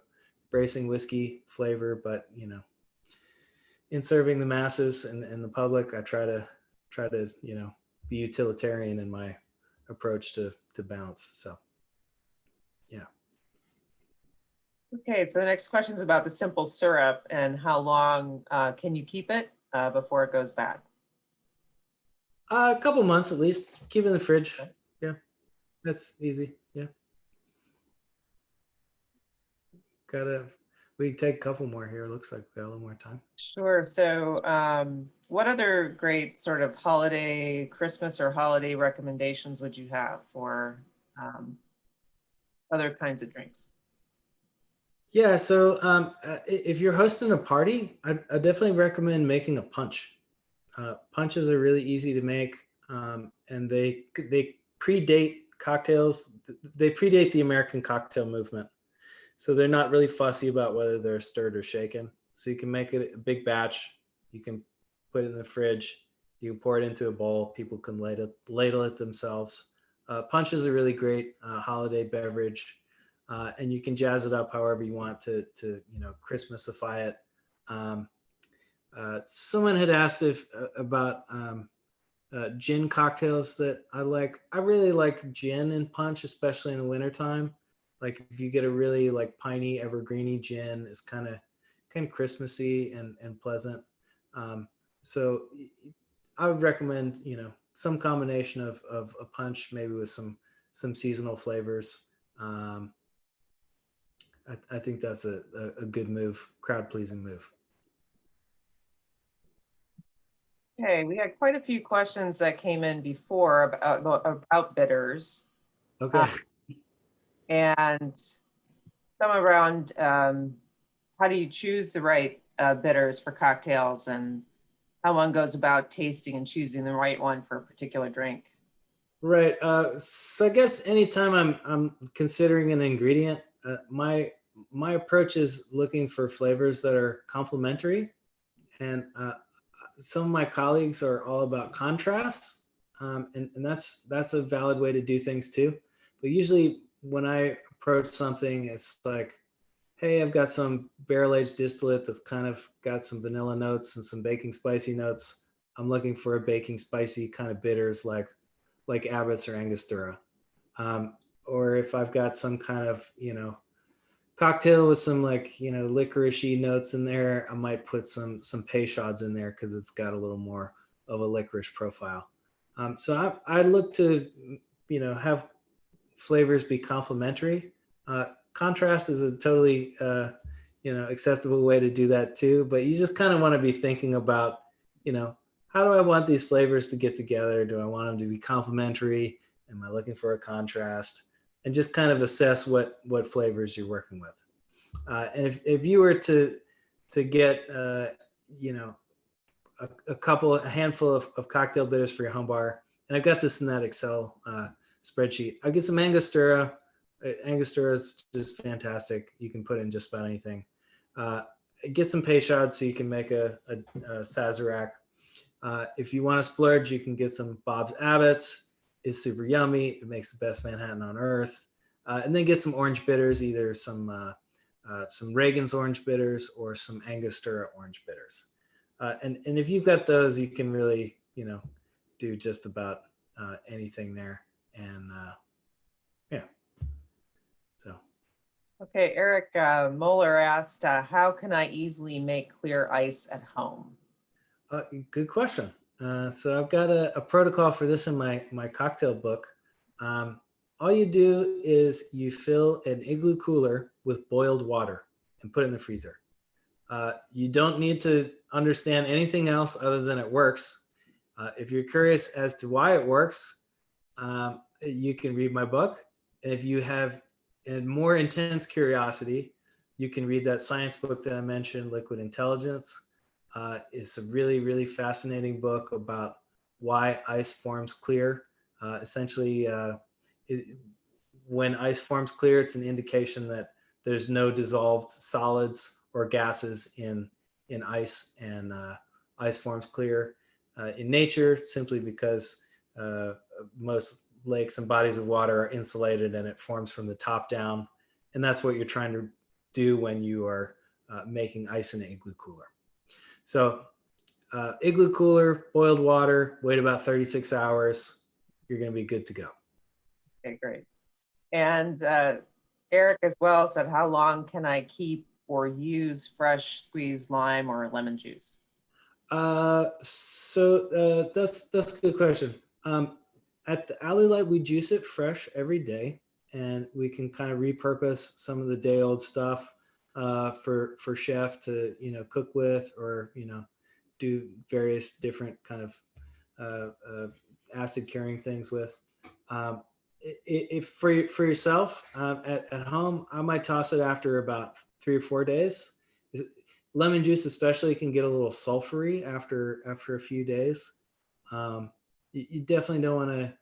bracing whiskey flavor, but in serving the masses and the public, I try to be utilitarian in my approach to balance. So, yeah. Okay, so the next question is about the simple syrup and how long can you keep it before it goes bad? A couple months at least. Keep it in the fridge. Okay. Yeah, that's easy. Yeah. We can take a couple more here. Looks like we got a little more time. Sure. So what other great sort of holiday, Christmas or holiday recommendations would you have for other kinds of drinks? Yeah, so if you're hosting a party, I definitely recommend making a punch. Punches are really easy to make, and they predate cocktails. They predate the American cocktail movement. So they're not really fussy about whether they're stirred or shaken. So you can make it a big batch. You can put it in the fridge. You can pour it into a bowl. People can ladle it themselves. Punch is a really great holiday beverage, and you can jazz it up however you want to Christmasify it. Someone had asked about gin cocktails that I like. I really like gin and punch, especially in the wintertime. Like if you get a really like piney, evergreeny gin, it's kind of Christmassy and pleasant. So I would recommend, some combination of a punch, maybe with some seasonal flavors. I think that's a good move, crowd pleasing move. Okay, we had quite a few questions that came in before about bitters. Okay. And some around how do you choose the right bitters for cocktails and how one goes about tasting and choosing the right one for a particular drink. Right. So I guess anytime I'm considering an ingredient, my approach is looking for flavors that are complementary, and some of my colleagues are all about contrasts, and that's a valid way to do things too. But usually when I approach something, it's like, hey, I've got some barrel-aged distillate that's kind of got some vanilla notes and some baking spicy notes. I'm looking for a baking spicy kind of bitters like Abbott's or Angostura. Or if I've got some kind of, cocktail with some like, licoricey notes in there, I might put some Peychaud's in there because it's got a little more of a licorice profile. So I look to, have flavors be complementary. Contrast is a totally, acceptable way to do that too. But you just kind of want to be thinking about, how do I want these flavors to get together? Do I want them to be complementary? Am I looking for a contrast? And just kind of assess what flavors you're working with. And if you were to get a handful of cocktail bitters for your home bar, and I've got this in that Excel spreadsheet. I get some Angostura. Angostura is just fantastic. You can put in just about anything. Get some Peychaud so you can make a Sazerac. If you want to splurge, you can get some Bob's Abbott's. It's super yummy. It makes the best Manhattan on earth. And then get some orange bitters, either some Reagan's orange bitters or some Angostura orange bitters. And if you've got those, you can really, do just about anything there. And yeah. So. Okay, Eric Moeller asked, how can I easily make clear ice at home? Good question. So I've got a protocol for this in my cocktail book. All you do is you fill an igloo cooler with boiled water and put it in the freezer. You don't need to understand anything else other than it works. If you're curious as to why it works, you can read my book. And if you have a more intense curiosity, you can read that science book that I mentioned, Liquid Intelligence. It's a really, really fascinating book about why ice forms clear. Essentially, when ice forms clear, it's an indication that there's no dissolved solids or gases in ice, and ice forms clear in nature simply because most lakes and bodies of water are insulated and it forms from the top down. And that's what you're trying to do when you are making ice in an igloo cooler. So igloo cooler, boiled water, wait about 36 hours. You're going to be good to go. Okay, great. And Eric as well said, how long can I keep or use fresh squeezed lime or lemon juice? So that's a good question. At the Alley Light, we juice it fresh every day, and we can kind of repurpose some of the day old stuff for chef to cook with, or do various different kind of acid curing things with. If for yourself at home, I might toss it after about 3 or 4 days. Lemon juice especially can get a little sulfury after a few days. You definitely don't want to.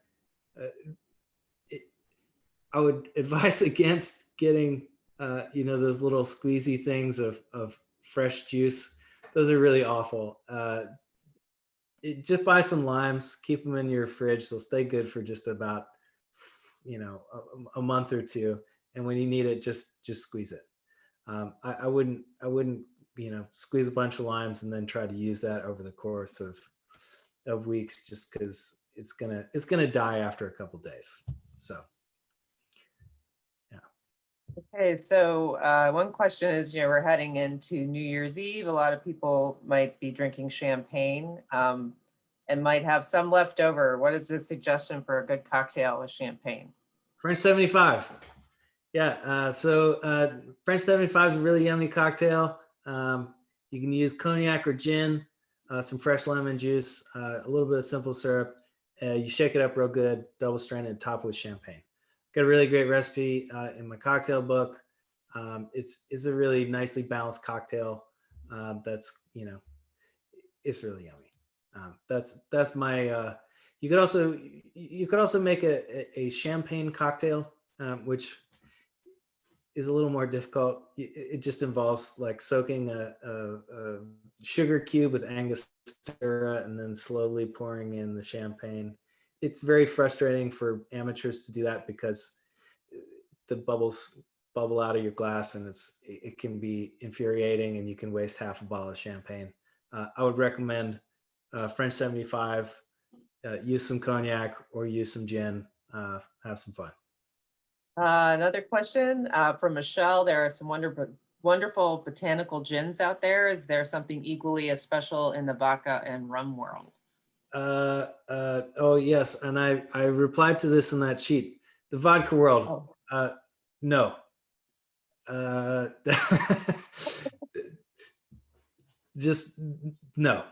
I would advise against getting those little squeezy things of fresh juice. Those are really awful. Just buy some limes, keep them in your fridge. They'll stay good for just about a month or two, and when you need it, just squeeze it. I wouldn't squeeze a bunch of limes and then try to use that over the course of weeks, just because it's gonna die after a couple days. So yeah. Okay, so one question is, we're heading into New Year's Eve. A lot of people might be drinking champagne and might have some left over. What is the suggestion for a good cocktail with champagne? French 75. Yeah, so French 75 is a really yummy cocktail. You can use cognac or gin, some fresh lemon juice, a little bit of simple syrup. You shake it up real good, double strain it, top with champagne. Got a really great recipe in my cocktail book. It's a really nicely balanced cocktail. That's it's really yummy. That's my. You could also make a champagne cocktail, which is a little more difficult. It just involves like soaking a sugar cube with Angostura and then slowly pouring in the champagne. It's very frustrating for amateurs to do that because the bubbles bubble out of your glass, and it can be infuriating, and you can waste half a bottle of champagne. I would recommend French 75. Use some cognac or use some gin. Have some fun. Another question from Michelle. There are some wonderful botanical gins out there. Is there something equally as special in the vodka and rum world? Oh yes, and I replied to this in that sheet. The vodka world. Oh. No. Just no.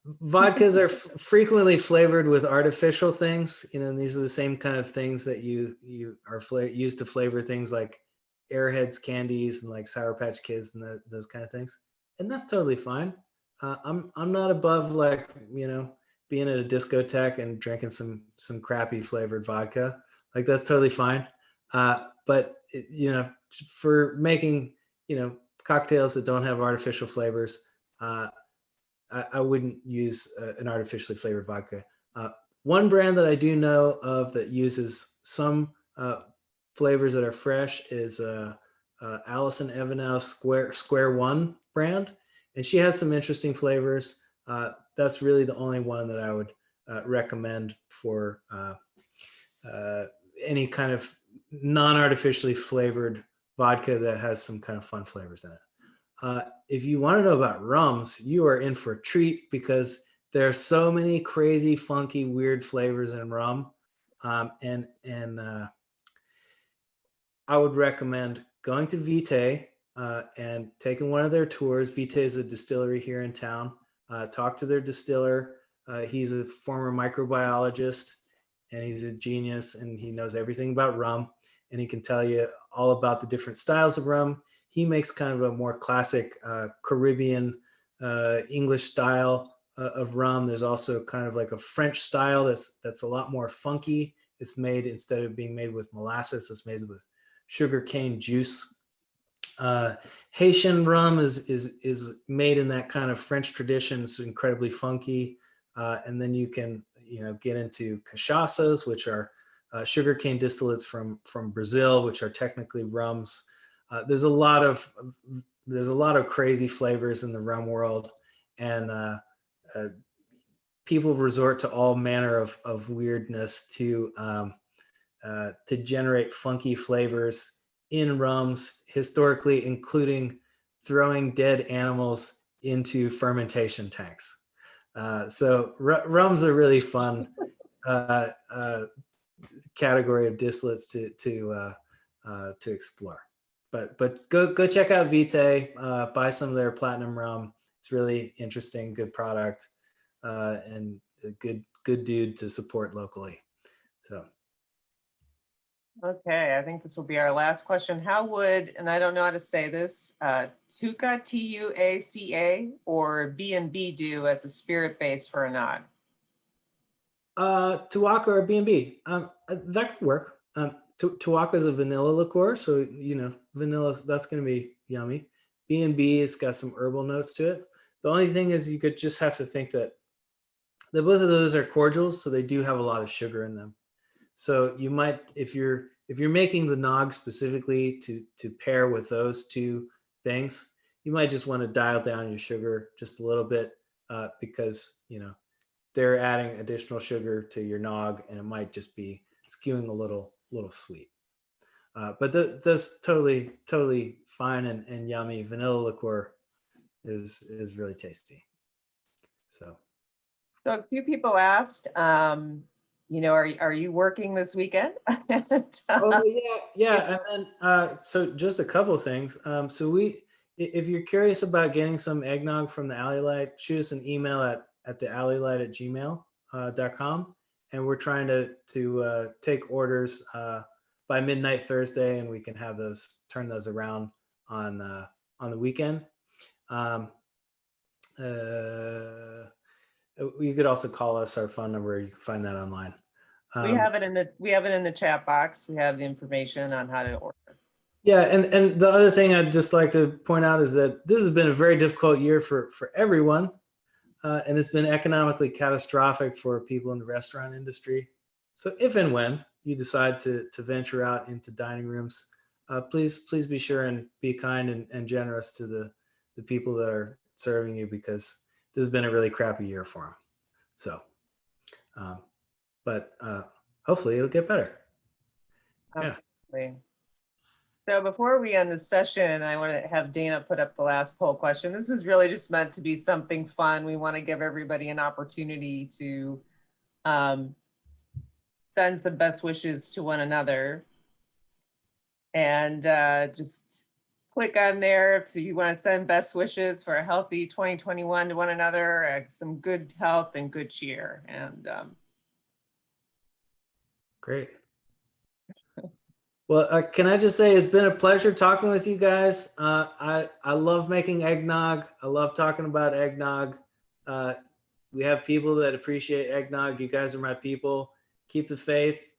vodkas are frequently flavored with artificial things. And these are the same kind of things that you are used to flavor things like Airheads candies and like Sour Patch Kids and those kind of things. And that's totally fine. I'm not above like, being at a discotheque and drinking some crappy flavored vodka. Like that's totally fine. But for making, cocktails that don't have artificial flavors, I wouldn't use an artificially flavored vodka. One brand that I do know of that uses some flavors that are fresh is Alison Evanow's Square One brand, and she has some interesting flavors. That's really the only one that I would recommend for any kind of non-artificially flavored vodka that has some kind of fun flavors in it. If you want to know about rums, you are in for a treat because there are so many crazy, funky, weird flavors in rum. And I would recommend going to Vitae and taking one of their tours. Vitae is a distillery here in town. Talk to their distiller. He's a former microbiologist and he's a genius and he knows everything about rum and he can tell you all about the different styles of rum. He makes kind of a more classic Caribbean English style of rum. There's also kind of like a French style that's a lot more funky. It's made, instead of being made with molasses, it's made with sugar cane juice. Haitian rum is made in that kind of French tradition. It's incredibly funky. And then you can get into cachaças, which are sugarcane distillates from Brazil, which are technically rums. There's a lot of crazy flavors in the rum world, and people resort to all manner of weirdness to generate funky flavors in rums, historically, including throwing dead animals into fermentation tanks. So rum's a really fun category of distillates to explore. But go check out Vitae, buy some of their platinum rum. It's really interesting, good product, and a good dude to support locally. So. Okay, I think this will be our last question. How would, and I don't know how to say this, Tuaca, Tuaca, or B&B do as a spirit base for a nog? Tuaca or B&B, that could work. Tuaca is a vanilla liqueur, so vanilla, that's going to be yummy. B&B has got some herbal notes to it. The only thing is you could just have to think that both of those are cordials, so they do have a lot of sugar in them. So you might, if you're making the nog specifically to pair with those two things, you might just want to dial down your sugar just a little bit because they're adding additional sugar to your nog, and it might just be skewing a little sweet. But that's totally fine and yummy. Vanilla liqueur is really tasty. So a few people asked, are you working this weekend? Oh yeah. And then so just a couple of things. So if you're curious about getting some eggnog from the Alley Light, shoot us an email at thealleylight@gmail.com, and we're trying to take orders by midnight Thursday, and we can have turn those around on the weekend. You could also call us. Our phone number, you can find that online. We have it in the chat box. We have the information on how to order. Yeah, and the other thing I'd just like to point out is that this has been a very difficult year for everyone, and it's been economically catastrophic for people in the restaurant industry. So if and when you decide to venture out into dining rooms, please be sure and be kind and generous to the people that are serving you, because this has been a really crappy year for them. So, but hopefully it'll get better. Absolutely. Yeah. So before we end the session, I want to have Dana put up the last poll question. This is really just meant to be something fun. We want to give everybody an opportunity to send some best wishes to one another. And just click on there if you want to send best wishes for a healthy 2021 to one another, some good health and good cheer. And Great. Well, can I just say it's been a pleasure talking with you guys. I love making eggnog. I love talking about eggnog. We have people that appreciate eggnog. You guys are my people. Keep the faith.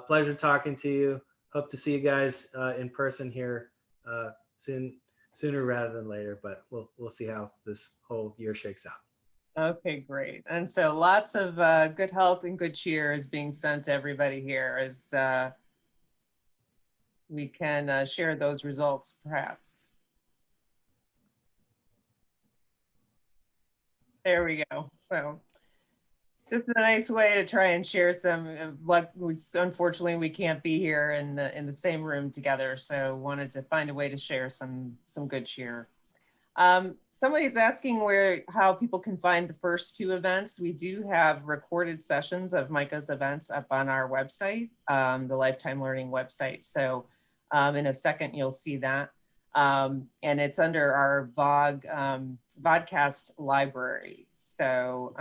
Pleasure talking to you. Hope to see you guys in person here sooner rather than later. But we'll see how this whole year shakes out. Okay, great. And so lots of good health and good cheer is being sent to everybody here as we can share those results, perhaps. There we go. So this is a nice way to try and share some what was, unfortunately we can't be here in the same room together. So wanted to find a way to share some good cheer. Somebody's asking how people can find the first two events. We do have recorded sessions of Micah's events up on our website, the Lifetime Learning website. So in a second, you'll see that. And it's under our vodcast library. So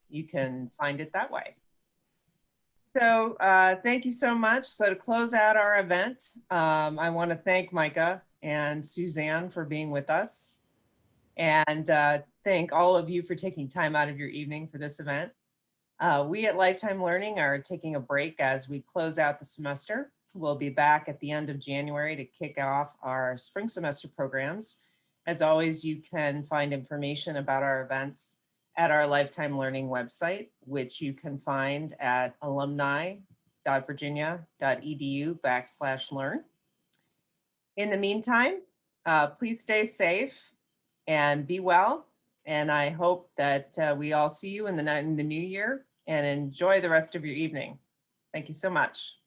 you can find it that way. So thank you so much. So to close out our event, I want to thank Micah and Suzanne for being with us. And thank all of you for taking time out of your evening for this event. We at Lifetime Learning are taking a break as we close out the semester. We'll be back at the end of January to kick off our spring semester programs. As always, you can find information about our events at our Lifetime Learning website, which you can find at alumni.virginia.edu/learn. In the meantime, please stay safe and be well. And I hope that we all see you in the new year, and enjoy the rest of your evening. Thank you so much.